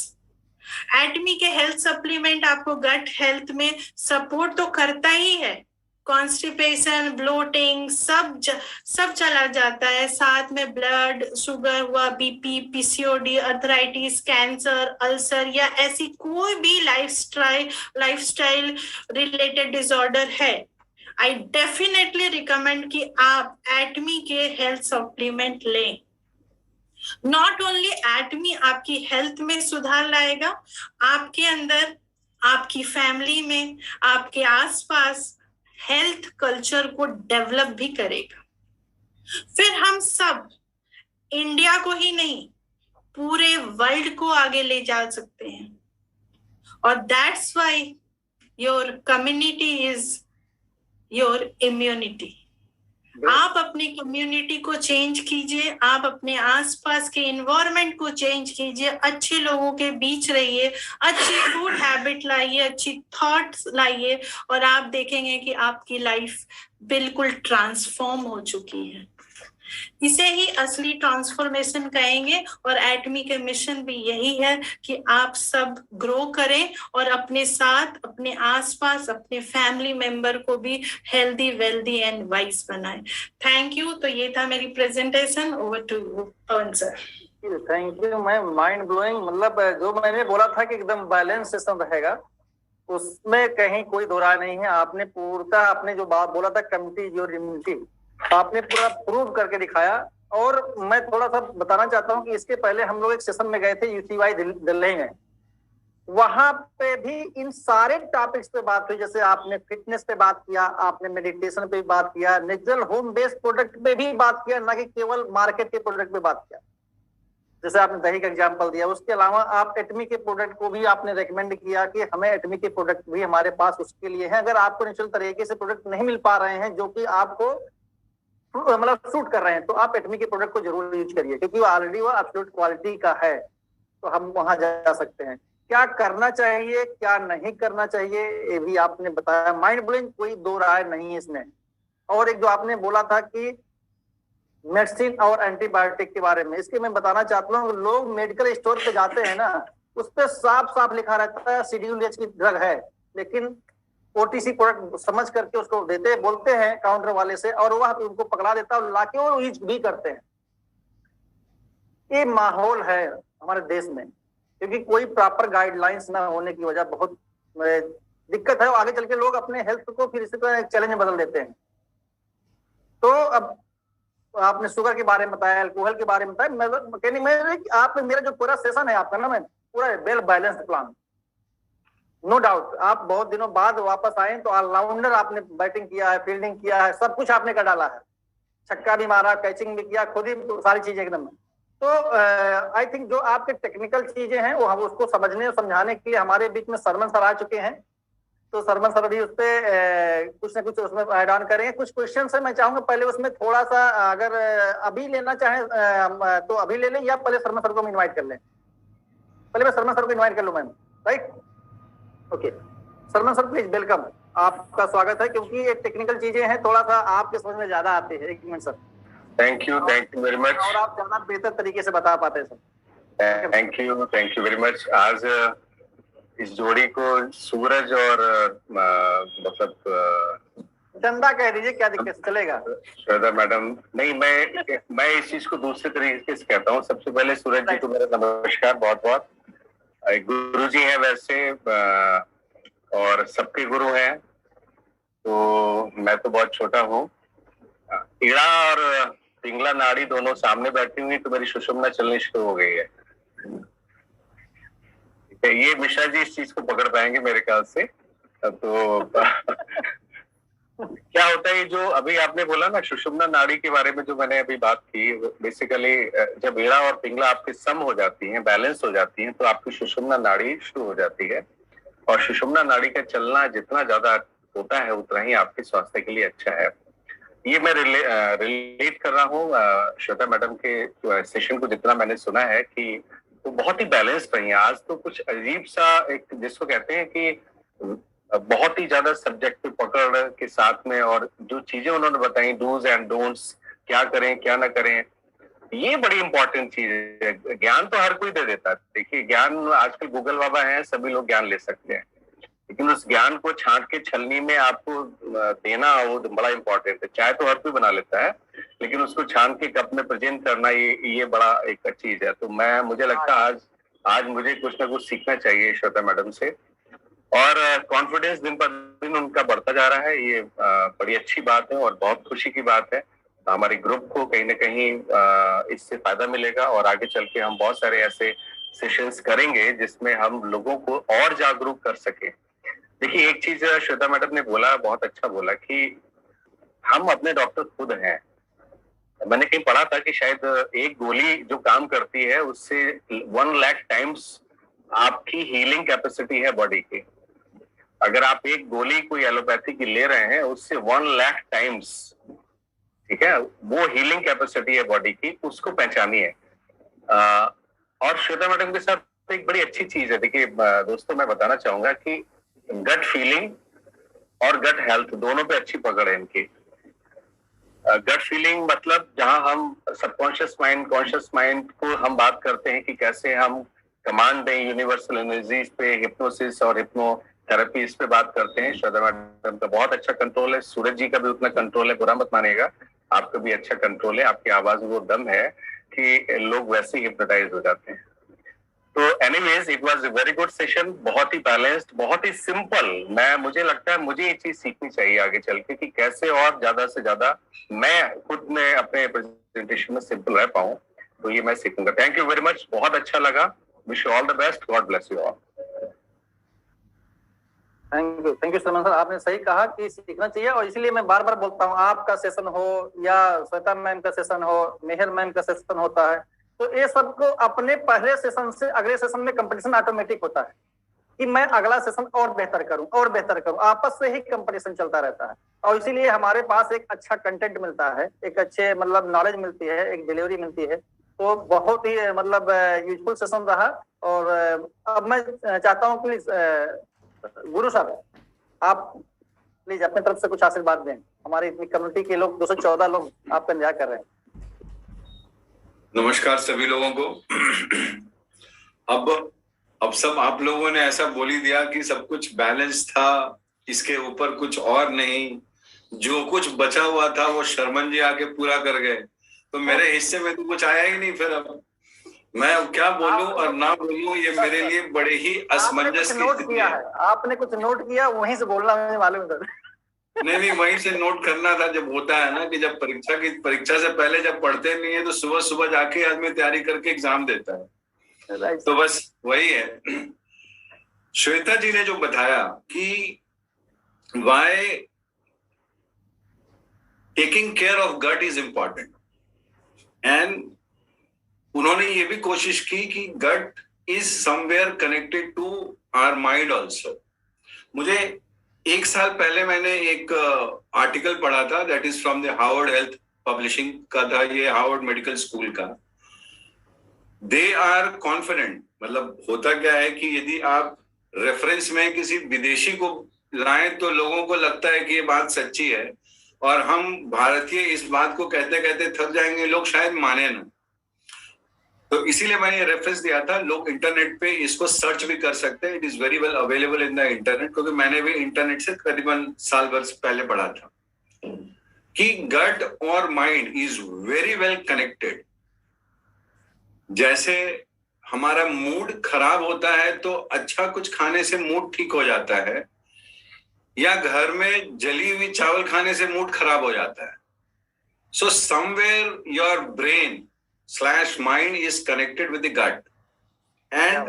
एटमी के हेल्थ सप्लीमेंट आपको गट हेल्थ में सपोर्ट तो करता ही है, कॉन्स्टिपेशन, ब्लोटिंग सब चला जाता है। साथ में ब्लड शुगर हुआ, BP, PCOD, arthritis, cancer, ulcer या ऐसी कोई भी लाइफस्टाइल रिलेटेड डिसऑर्डर है, आई डेफिनेटली रिकमेंड कि आप एटमी के हेल्थ सप्लीमेंट लें। नॉट ओनली एटमी आपकी हेल्थ में सुधार लाएगा, आपके अंदर, आपकी फैमिली में, आपके आसपास हेल्थ कल्चर को डेवलप भी करेगा। फिर हम सब इंडिया को ही नहीं, पूरे वर्ल्ड को आगे ले जा सकते हैं। और that's why your community is your immunity. आप अपनी कम्युनिटी को चेंज कीजिए, आप अपने आसपास के एनवायरनमेंट को चेंज कीजिए, अच्छे लोगों के बीच रहिए, अच्छी फूड हैबिट लाइए, अच्छी थॉट्स लाइए, और आप देखेंगे कि आपकी लाइफ बिल्कुल ट्रांसफॉर्म हो चुकी है। इसे ही असली ट्रांसफॉर्मेशन कहेंगे। और एटमी के मिशन भी यही है कि आप सब ग्रो करें और अपने साथ, अपने आसपास, अपने फैमिली मेंबर को भी हेल्दी, वेल्दी एंड वाइज बनाएं। Thank you. तो ये था मेरी presentation. Over to you Pavan sir. Thank you ma'am, mind blowing. मतलब जो मैंने बोला था कि एकदम बैलेंस सिस्टम रहेगा, उसमें कहीं कोई दो राय नहीं है। आपने पूर्णतः, आपने जो बात बोला था कम्युनिटी योर इम्यूनिटी, आपने पूरा प्रूव करके दिखाया। और मैं थोड़ा सा बताना चाहता हूँ कि इसके पहले हम लोग एक सेशन में गए थे यूसीवाई दिल्ली में, वहां पे भी इन सारे टॉपिक्स पे बात हुई। जैसे आपने फिटनेस पे बात किया, आपने मेडिटेशन पे बात किया, नेचुरल होम बेस्ड प्रोडक्ट पे भी बात किया, ना कि केवल मार्केट के प्रोडक्ट पे बात किया, जैसे आपने दही का एग्जांपल दिया। उसके अलावा आप एटमी के प्रोडक्ट को भी आपने रेकमेंड किया कि हमें एटमी के प्रोडक्ट भी हमारे पास उसके लिए है। अगर आपको नेचुरल तरीके से प्रोडक्ट नहीं मिल पा रहे हैं जो कि आपको मतलब सूट कर रहे हैं, तो आप एटमी के प्रोडक्ट को जरूर यूज करिए, क्योंकि वो ऑलरेडी वो एब्सोल्यूट क्वालिटी का है। तो हम वहां जा सकते हैं। क्या करना चाहिए, क्या नहीं करना चाहिए, ये भी आपने बताया। माइंड ब्लोइंग, कोई दो राय नहीं है इसमें। और एक जो आपने बोला था कि मेडिसिन और एंटीबायोटिक के बारे में, इसके मैं बताना चाहता हूँ। लोग मेडिकल स्टोर पे जाते हैं ना, उस पर साफ साफ लिखा रहता है शेड्यूल एच की ड्रग है, लेकिन ओटीसी प्रोडक्ट समझ करके उसको देते, बोलते हैं काउंटर वाले से, और वह उनको पकड़ा देता है और लाके वो यूज भी करते हैं। ये माहौल है हमारे देश में, क्योंकि कोई प्रॉपर गाइडलाइंस ना होने की वजह बहुत दिक्कत है। आगे चल के लोग अपने हेल्थ को फिर इसी तरह चैलेंज बदल देते हैं। तो अब आपने शुगर के बारे में बताया, अल्कोहल के बारे में बताया, आप मेरा जो पूरा सेशन है आपका ना, मैं पूरा well balanced plan, no doubt. आप बहुत दिनों बाद वापस आए तो ऑलराउंडर आपने बैटिंग किया है, फील्डिंग किया है, सब कुछ आपने कर डाला है, छक्का भी मारा, कैचिंग भी किया, खुद ही तो सारी चीजें एकदम। तो आई थिंक जो आपके टेक्निकल चीजें हैं वो हम उसको समझने और समझाने के लिए हमारे बीच में सरमन सर आ चुके हैं। तो सरमन सर भी उस पर कुछ ना कुछ उसमें ऐड ऑन करेंगे। कुछ क्वेश्चन है मैं चाहूंगा पहले उसमें थोड़ा सा, अगर अभी लेना चाहें तो अभी ले लें, या पहले सरमन सर को हम इन्वाइट कर लें? पहले मैं सरमन सर को इन्वाइट कर लूँ ma'am, right? Okay, Sharman sir please welcome, आपका स्वागत है, क्योंकि ये टेक्निकल चीजें हैं, थोड़ा सा आपके समझ में ज्यादा आती है। एक minute sir. Thank you very much. और आप ज्यादा बेहतर तरीके से बता पाते हैं sir. Thank you very much. आज इस जोड़ी को सूरज और मतलब चंदा कह दीजिए, क्या दिक्कत, चलेगा? श्वेता मैडम नहीं, मैं इस चीज को दूसरे तरीके से कहता हूँ। सबसे पहले सूरज जी को मेरा नमस्कार, बहुत बहुत। गुरु जी हैं वैसे, और सबके गुरु हैं, तो मैं तो बहुत छोटा हूँ। ईड़ा और पिंगला नाड़ी दोनों सामने बैठी हुई तो मेरी सुषुम्ना चलनी शुरू हो गई है। ये मिश्रा जी इस चीज को पकड़ पाएंगे मेरे ख्याल से। तो क्या होता है, जो अभी आपने बोला ना सुषुम्ना नाड़ी के बारे में, जो मैंने अभी बात की, बेसिकली जब ईड़ा और पिंगला आपके सम हो जाती हैं, बैलेंस हो जाती हैं, तो आपकी सुषुम्ना नाड़ी शुरू हो जाती है। और सुषुम्ना नाड़ी का चलना जितना ज्यादा होता है उतना ही आपके स्वास्थ्य के लिए अच्छा है। ये मैं रिलेट कर रहा हूँ श्वेता मैडम के सेशन को, जितना मैंने सुना है कि वो बहुत ही बैलेंस्ड रही है। आज तो कुछ अजीब सा, एक जिसको कहते हैं कि बहुत ही ज्यादा सब्जेक्टिव पकड़ के साथ में, और जो चीजें उन्होंने बताई, डूज एंड डोंट्स, क्या करें क्या ना करें, ये बड़ी इंपॉर्टेंट चीज है। ज्ञान तो हर कोई दे देता है। देखिए, ज्ञान आजकल गूगल बाबा है, सभी लोग ज्ञान ले सकते हैं, लेकिन उस ज्ञान को छांट के छलनी में आपको देना वो बड़ा इंपॉर्टेंट है। चाय तो हर कोई बना लेता है, लेकिन उसको छान के कप में प्रेजेंट करना, ये बड़ा एक चीज है। तो मुझे लगता है आज मुझे कुछ ना कुछ सीखना चाहिए श्वेता मैडम से, और कॉन्फिडेंस दिन पर दिन उनका बढ़ता जा रहा है। ये बड़ी अच्छी बात है और बहुत खुशी की बात है। हमारे ग्रुप को कहीं ना कहीं इससे फायदा मिलेगा, और आगे चल के हम बहुत सारे ऐसे सेशंस करेंगे जिसमें हम लोगों को और जागरूक कर सके। देखिए, एक चीज श्वेता मैडम ने बोला, बहुत अच्छा बोला, कि हम अपने डॉक्टर खुद हैं। मैंने कहीं पढ़ा था कि शायद एक गोली जो काम करती है उससे 1 लाख टाइम्स आपकी हीलिंग कैपेसिटी है बॉडी की। अगर आप एक गोली कोई एलोपैथी की ले रहे हैं, उससे 1 लाख टाइम्स, ठीक है, वो हीलिंग कैपेसिटी है बॉडी की, उसको पहचानिए। और श्वेता मैडम के साथ एक बड़ी अच्छी चीज है। देखिए दोस्तों, मैं बताना चाहूंगा कि गट फीलिंग और गट हेल्थ दोनों पे अच्छी पकड़ है इनकी। गट फीलिंग मतलब जहां हम सबकॉन्शियस माइंड, कॉन्शियस माइंड को हम बात करते हैं कि कैसे हम कमांड दें यूनिवर्सल एनर्जीज पे, हिप्नोसिस और हिप्नोथेरेपी, इस पे बात करते हैं। श्वेता मैडम का बहुत अच्छा कंट्रोल है, सूरज जी का भी उतना कंट्रोल है, बुरा मत मानिएगा, आपका भी अच्छा कंट्रोल है। आपकी आवाज में वो दम है कि लोग वैसे ही हिप्नोटाइज हो जाते हैं। तो anyways, it was a very good session, बहुत ही बैलेंस्ड, बहुत ही सिंपल। मुझे लगता है मुझे ये चीज सीखनी चाहिए आगे चल के कि कैसे और ज्यादा से ज्यादा मैं खुद में अपने प्रेजेंटेशन में सिंपल रह पाऊं। तो ये मैं सीखूंगा। थैंक यू वेरी मच, बहुत अच्छा लगा। Wish you all the best, God bless you all. Thank you Sharman sir, आपने सही कहा कि सीखना चाहिए, और इसलिए मैं बार बार बोलता हूँ, आपका सेशन हो या श्वेता मैम का सेशन हो, मेहर मैम का सेशन होता है, तो ये सबको अपने पहले सेशन से अगले सेशन में कंपटीशन ऑटोमेटिक होता है कि मैं अगला सेशन और बेहतर करूं और बेहतर करूं। आपस से ही कंपटीशन चलता रहता है, और इसीलिए हमारे पास एक अच्छा कंटेंट मिलता है, एक अच्छे मतलब नॉलेज मिलती है, एक डिलीवरी मिलती है। तो बहुत ही मतलब यूजफुल सेशन रहा। और अब मैं चाहता हूँ प्लीज गुरु साहब, आप प्लीज अपने तरफ से कुछ आशीर्वाद दें। हमारी इतनी कम्युनिटी के लोग 214 लोग आपका इंतजार कर रहे हैं। नमस्कार सभी लोगों को। अब सब आप लोगों ने ऐसा बोल ही दिया कि सब कुछ बैलेंस था, इसके ऊपर कुछ और नहीं। जो कुछ बचा हुआ था वो शर्मन जी आके पूरा कर गए, तो मेरे हिस्से में तो कुछ आया ही नहीं। फिर अब मैं क्या बोलूं और ना बोलूं, ये मेरे लिए बड़े ही असमंजस की स्थिति है। आपने कुछ नोट किया, वहीं से बोलना मुझे मालूम है। नहीं, वहीं से नोट करना था। जब होता है ना कि जब परीक्षा से पहले जब पढ़ते नहीं है तो सुबह सुबह जाके आदमी तैयारी करके एग्जाम देता है। तो बस वही है। श्वेता जी ने जो बताया कि why taking care of gut is important, and उन्होंने ये भी कोशिश की कि gut is somewhere connected to our mind also. मुझे 1 साल पहले मैंने एक आर्टिकल पढ़ा था, that is from the Harvard Health Publishing का था, ये हार्वर्ड मेडिकल स्कूल का। दे आर कॉन्फिडेंट, मतलब होता क्या है कि यदि आप रेफरेंस में किसी विदेशी को लाएं तो लोगों को लगता है कि ये बात सच्ची है, और हम भारतीय इस बात को कहते कहते थक जाएंगे, लोग शायद माने ना। तो इसीलिए मैंने ये रेफरेंस दिया था। लोग इंटरनेट पे इसको सर्च भी कर सकते हैं, it is very well available in the internet, क्योंकि मैंने भी इंटरनेट से करीबन साल भर से पहले पढ़ा था कि गट और mind is very well connected. जैसे हमारा मूड खराब होता है तो अच्छा कुछ खाने से मूड ठीक हो जाता है, या घर में जली हुई चावल खाने से मूड खराब हो जाता है। So somewhere your brain/mind is connected with the gut. And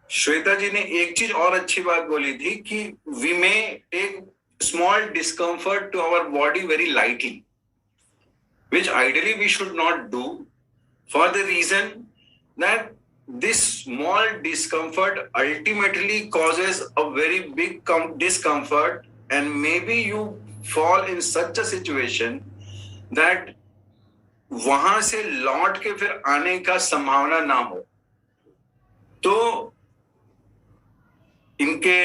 Shweta ji ने एक चीज और अच्छी बात बोली थी कि we may take small discomfort to our body very lightly, which ideally we should not do, for the reason that this small discomfort ultimately causes a very big discomfort, and maybe you fall in such a situation that वहां से लौट के फिर आने का संभावना ना हो। तो इनके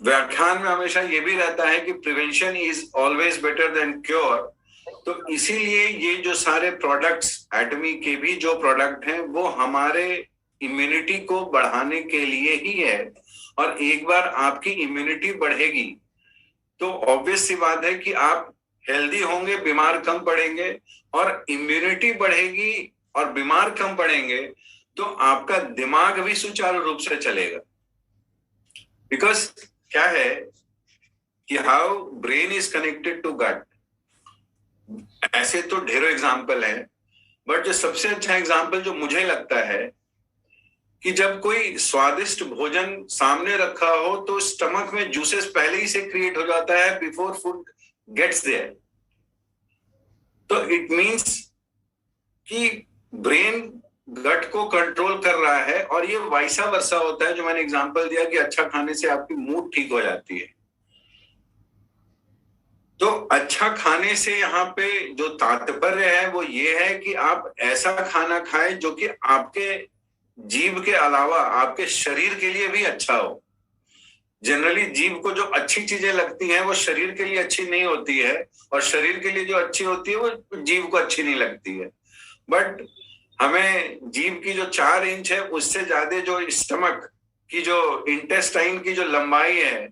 व्याख्यान में हमेशा ये भी रहता है कि prevention is always better than cure. तो इसीलिए ये जो सारे प्रोडक्ट्स, एटमी के भी जो प्रोडक्ट हैं, वो हमारे इम्यूनिटी को बढ़ाने के लिए ही है। और एक बार आपकी इम्यूनिटी बढ़ेगी तो ऑब्वियस सी बात है कि आप हेल्दी होंगे, बीमार कम पड़ेंगे, और इम्यूनिटी बढ़ेगी और बीमार कम पड़ेंगे तो आपका दिमाग भी सुचारू रूप से चलेगा। बिकॉज क्या है कि how brain is connected to gut, ऐसे तो ढेरों एग्जाम्पल है, बट जो सबसे अच्छा एग्जाम्पल जो मुझे लगता है कि जब कोई स्वादिष्ट भोजन सामने रखा हो तो स्टमक में जूसेस पहले ही से क्रिएट हो जाता है बिफोर फूड गेट्स देयर। तो इट मीन्स कि ब्रेन गट को कंट्रोल कर रहा है, और ये वाइसा वर्सा होता है जो मैंने एग्जांपल दिया कि अच्छा खाने से आपकी मूड ठीक हो जाती है। तो अच्छा खाने से यहाँ पे जो तात्पर्य है वो ये है कि आप ऐसा खाना खाएं जो कि आपके जीभ के अलावा आपके शरीर के लिए भी अच्छा हो। जनरली जीभ को जो अच्छी चीजें लगती हैं वो शरीर के लिए अच्छी नहीं होती है, और शरीर के लिए जो अच्छी होती है वो जीभ को अच्छी नहीं लगती है। बट हमें जीभ की जो 4 इंच है उससे ज्यादा जो स्टमक की जो इंटेस्टाइन की जो लंबाई है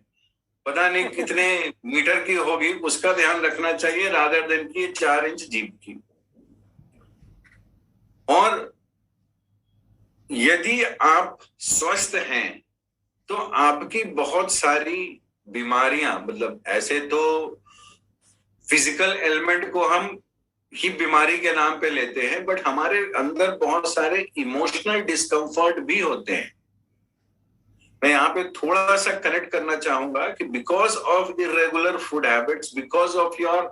पता नहीं कितने मीटर की होगी, उसका ध्यान रखना चाहिए रादर देन की 4 इंच जीभ की। और यदि आप स्वस्थ हैं तो आपकी बहुत सारी बीमारियां, मतलब ऐसे तो फिजिकल एलिमेंट को हम ही बीमारी के नाम पे लेते हैं, बट हमारे अंदर बहुत सारे इमोशनल डिस्कम्फर्ट भी होते हैं। मैं यहाँ पे थोड़ा सा कनेक्ट करना चाहूंगा कि because of irregular food habits, because of your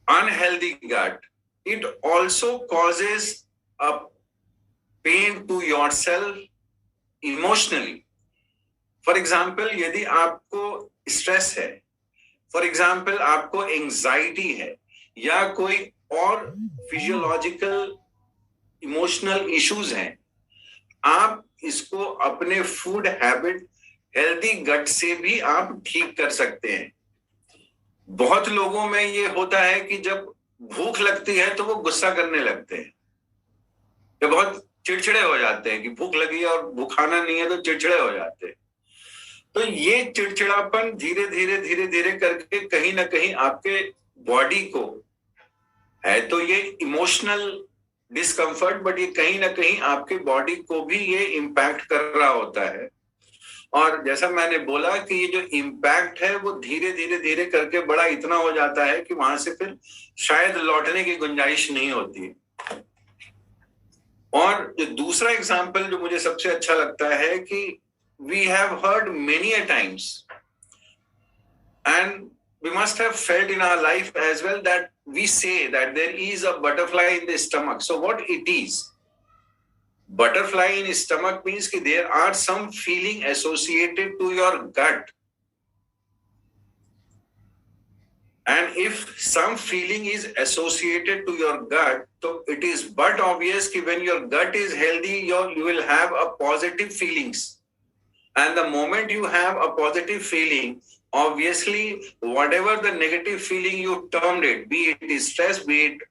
unhealthy gut, it also causes a pain to yourself emotionally. For example, यदि आपको स्ट्रेस है, फॉर एग्जाम्पल आपको एंजाइटी है, या कोई और फिजियोलॉजिकल इमोशनल इश्यूज हैं, आप इसको अपने फूड हैबिट, हेल्दी गट से भी आप ठीक कर सकते हैं। बहुत लोगों में ये होता है कि जब भूख लगती है तो वो गुस्सा करने लगते हैं, या बहुत चिड़चिड़े हो जाते हैं कि भूख लगी है और वो खाना नहीं है तो चिड़चिड़े हो जाते हैं। तो ये चिड़चिड़ापन धीरे धीरे धीरे धीरे करके कहीं ना कहीं आपके बॉडी को है, तो ये इमोशनल डिस्कम्फर्ट, बट ये कहीं ना कहीं आपके बॉडी को भी ये इम्पैक्ट कर रहा होता है। और जैसा मैंने बोला कि ये जो इम्पैक्ट है वो धीरे धीरे धीरे करके बड़ा इतना हो जाता है कि वहां से फिर शायद लौटने की गुंजाइश नहीं होती है। और जो दूसरा एग्जाम्पल जो मुझे सबसे अच्छा लगता है कि we have heard many a times and we must have felt in our life as well that we say that there is a butterfly in the stomach. So what it is? Butterfly in stomach means that there are some feeling associated to your gut. And if some feeling is associated to your gut, so it is but obvious that when your gut is healthy, you will have a positive feelings. And the moment you have a positive feeling, obviously, whatever the negative feeling you termed it, be it stress, be it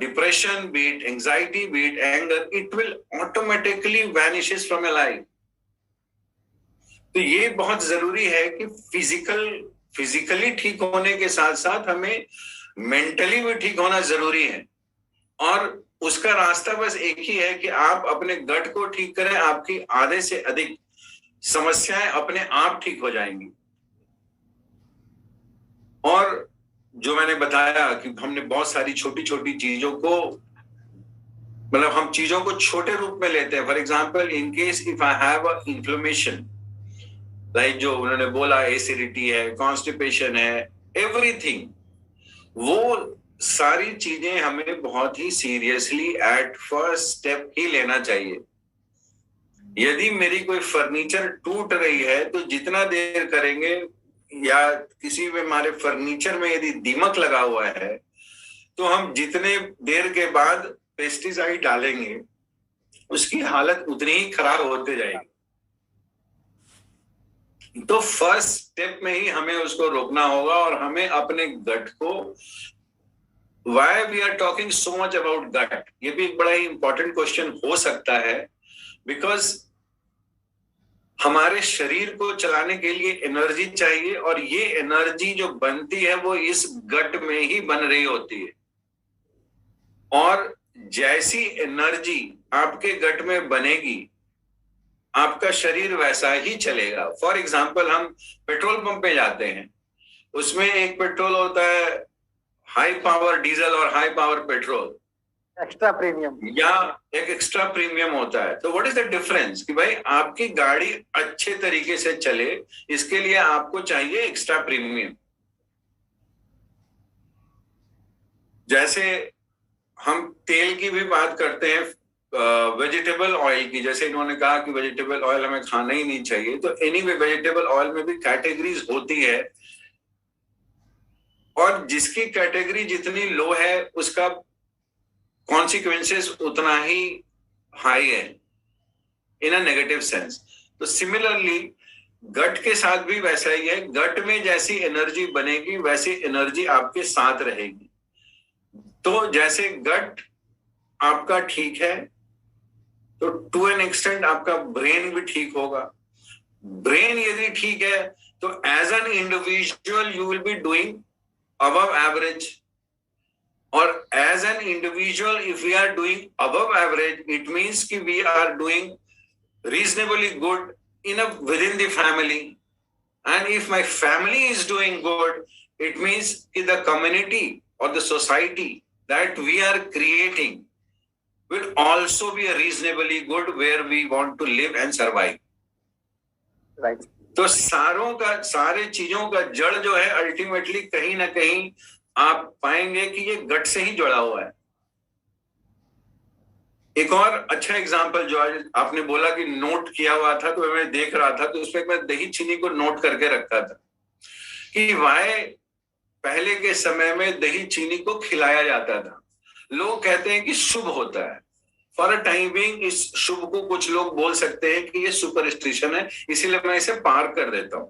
depression, be it anxiety, be it anger, it will automatically vanishes from your life. तो ये बहुत जरूरी है कि physically ठीक होने के साथ साथ हमें मेंटली भी ठीक होना जरूरी है। और उसका रास्ता बस एक ही है कि आप अपने गट को ठीक करें, आपकी आधे से अधिक समस्याएं अपने आप ठीक हो जाएंगी। और जो मैंने बताया कि हमने बहुत सारी छोटी छोटी चीजों को, मतलब हम चीजों को छोटे रूप में लेते हैं। For example, in case if I have a inflammation, like जो उन्होंने बोला एसिडिटी है, कॉन्स्टिपेशन है, एवरीथिंग, वो सारी चीजें हमें बहुत ही सीरियसली एट फर्स्ट स्टेप ही लेना चाहिए। यदि मेरी कोई फर्नीचर टूट रही है तो जितना देर करेंगे, या किसी में हमारे फर्नीचर में यदि दीमक लगा हुआ है तो हम जितने देर के बाद पेस्टिसाइड डालेंगे उसकी हालत उतनी ही खराब होते जाएगी। तो फर्स्ट स्टेप में ही हमें उसको रोकना होगा और हमें अपने गट को, why we are talking so much about gut, ये भी एक बड़ा ही इंपॉर्टेंट क्वेश्चन हो सकता है। बिकॉज हमारे शरीर को चलाने के लिए एनर्जी चाहिए और ये एनर्जी जो बनती है वो इस गट में ही बन रही होती है। और जैसी एनर्जी आपके गट में बनेगी आपका शरीर वैसा ही चलेगा। फॉर एग्जाम्पल, हम पेट्रोल पंप पे जाते हैं, उसमें एक पेट्रोल होता है हाई पावर डीजल और high power petrol, extra premium, या एक एक्स्ट्रा प्रीमियम होता है। तो व्हाट इज द डिफरेंस कि भाई आपकी गाड़ी अच्छे तरीके से चले, इसके लिए आपको चाहिए एक्स्ट्रा प्रीमियम। जैसे हम तेल की भी बात करते हैं, वेजिटेबल ऑयल की, जैसे इन्होंने कहा कि वेजिटेबल ऑयल हमें खाना ही नहीं चाहिए, तो एनीवे वेजिटेबल ऑयल में भी कैटेगरीज होती है और जिसकी कैटेगरी जितनी लो है उसका कॉन्सिक्वेंसेस उतना ही हाई है इन अ नेगेटिव सेंस। तो सिमिलरली गट के साथ भी वैसा ही है, गट में जैसी एनर्जी बनेगी वैसी एनर्जी आपके साथ रहेगी। तो जैसे गट आपका ठीक है तो टू एन एक्सटेंट आपका ब्रेन भी ठीक होगा। ब्रेन यदि ठीक है तो as an individual you will be doing above average, और as an individual if we are doing above average it means कि we are doing reasonably good within the family, and if my family is doing good it means कि the community or the society that we are creating will also be a reasonably good where we want to live and survive. Right. तो सारे चीजों का जड़ जो है ultimately कहीं ना कहीं आप पाएंगे कि ये गट से ही जुड़ा हुआ है। एक और अच्छा एग्जांपल जो आज आपने बोला कि नोट किया हुआ था, तो मैं देख रहा था तो उसमें मैं दही चीनी को नोट करके रखा था कि वाई पहले के समय में दही चीनी को खिलाया जाता था। लोग कहते हैं कि शुभ होता है। फॉर अ टाइम बीइंग इस शुभ को कुछ लोग बोल सकते हैं कि ये सुपरस्टिशन है, इसीलिए मैं इसे पार कर देता हूं।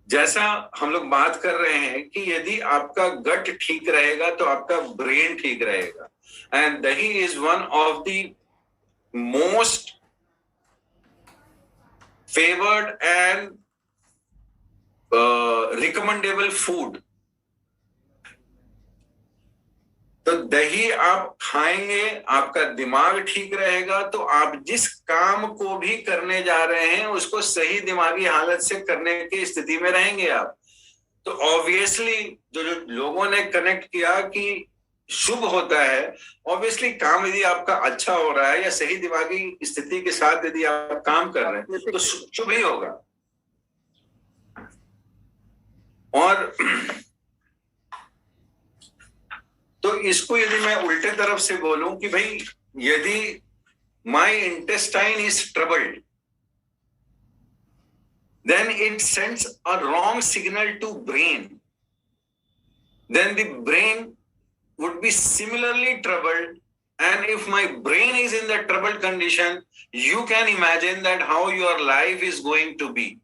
जैसा हम लोग बात कर रहे हैं कि यदि आपका गट ठीक रहेगा तो आपका ब्रेन ठीक रहेगा, एंड दही is one of the most favoured and recommendable food तो दही आप खाएंगे, आपका दिमाग ठीक रहेगा, तो आप जिस काम को भी करने जा रहे हैं उसको सही दिमागी हालत से करने की स्थिति में रहेंगे आप। तो ऑब्वियसली जो लोगों ने कनेक्ट किया कि शुभ होता है, ऑब्वियसली काम यदि आपका अच्छा हो रहा है या सही दिमागी स्थिति के साथ यदि आप काम कर रहे हैं तो शुभ ही होगा। और तो इसको यदि मैं उल्टे तरफ से बोलूं कि भाई यदि my intestine is troubled, then it sends a wrong signal to brain. Then the brain would be similarly troubled, and if my brain is in the troubled condition, you can imagine that how your life is going to be.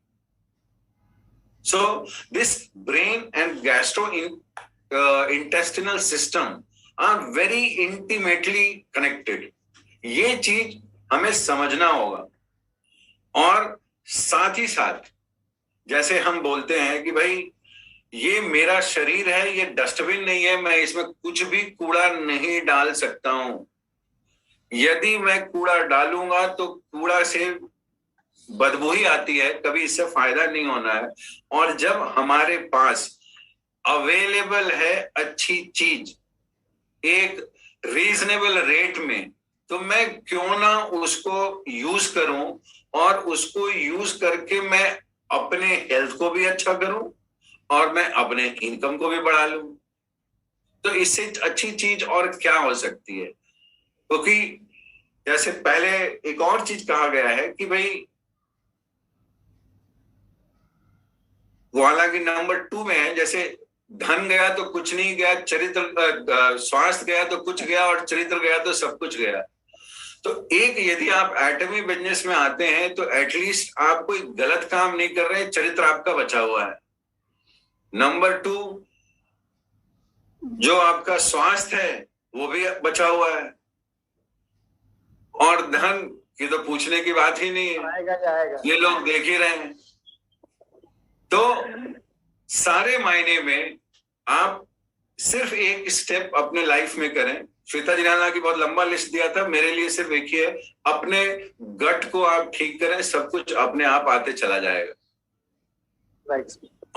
So this brain and gastrointestinal system are very intimately connected. ये चीज हमें समझना होगा। और साथ ही साथ जैसे हम बोलते हैं कि भाई ये मेरा शरीर है, ये डस्टबिन नहीं है, मैं इसमें कुछ भी कूड़ा नहीं डाल सकता हूं। यदि मैं कूड़ा डालूंगा तो कूड़ा से बदबू ही आती है, कभी इससे फायदा नहीं होना है। और जब हमारे पास अवेलेबल है अच्छी चीज एक रीजनेबल रेट में, तो मैं क्यों ना उसको यूज करूं और उसको यूज करके मैं अपने हेल्थ को भी अच्छा करूं और मैं अपने इनकम को भी बढ़ा लूं। तो इससे अच्छी चीज और क्या हो सकती है? क्योंकि जैसे पहले एक और चीज कहा गया है कि भाई वो हालांकि नंबर 2 में है, जैसे धन गया तो कुछ नहीं गया, चरित्र स्वास्थ्य गया तो कुछ गया और चरित्र गया तो सब कुछ गया। तो एक यदि आप एटमी बिजनेस में आते हैं तो एटलीस्ट आप कोई गलत काम नहीं कर रहे हैं, चरित्र आपका बचा हुआ है। नंबर 2 जो आपका स्वास्थ्य है वो भी बचा हुआ है, और धन की तो पूछने की बात ही नहीं है, आएगा। ये लोग देख ही रहे हैं। तो सारे मायने में आप सिर्फ एक स्टेप अपने लाइफ में करें। श्वेता जी ने बहुत लंबा लिस्ट दिया था, मेरे लिए सिर्फ एक ही है, अपने गट को आप ठीक करें, सब कुछ अपने आप आते चला जाएगा।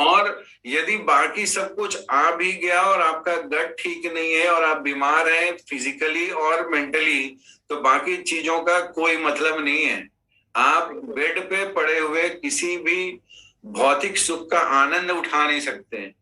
और यदि बाकी सब कुछ आ भी गया और आपका गट ठीक नहीं है और आप बीमार हैं फिजिकली और मेंटली, तो बाकी चीजों का कोई मतलब नहीं है। आप बेड पे पड़े हुए किसी भी भौतिक सुख का आनंद उठा नहीं सकते हैं।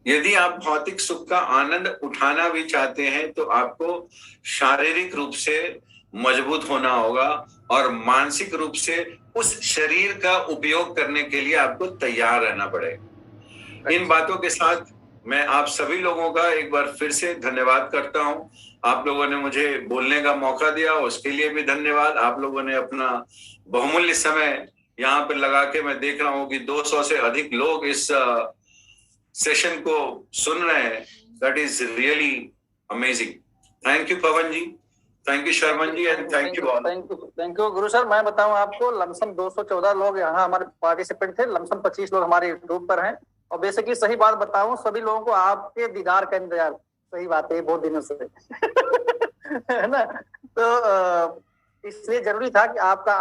यदि आप भौतिक सुख का आनंद उठाना भी चाहते हैं तो आपको शारीरिक रूप से मजबूत होना होगा और मानसिक रूप से उस शरीर का उपयोग करने के लिए आपको तैयार रहना पड़ेगा। इन बातों के साथ मैं आप सभी लोगों का एक बार फिर से धन्यवाद करता हूं। आप लोगों ने मुझे बोलने का मौका दिया, उसके लिए भी धन्यवाद। आप लोगों ने अपना बहुमूल्य समय यहाँ पे लगा के, मैं देख रहा हूँ कि 200 से अधिक लोग इस सेशन को सुन रहे हैं। That is really amazing. Thank you Pavan ji, thank you Sharman ji, and thank you all. Thank you Guru sir. मैं बताऊं आपको, लमसम 214 लोग यहाँ हमारे पार्टिसिपेंट थे, लमसम 25 लोग हमारे यूट्यूब पर हैं। और बेसिकली सही बात बताऊं, सभी लोगों को आपके दीदार का इंतजार, सही बात है, बहुत दिनों से है ना। तो इसलिए जरूरी था कि आपका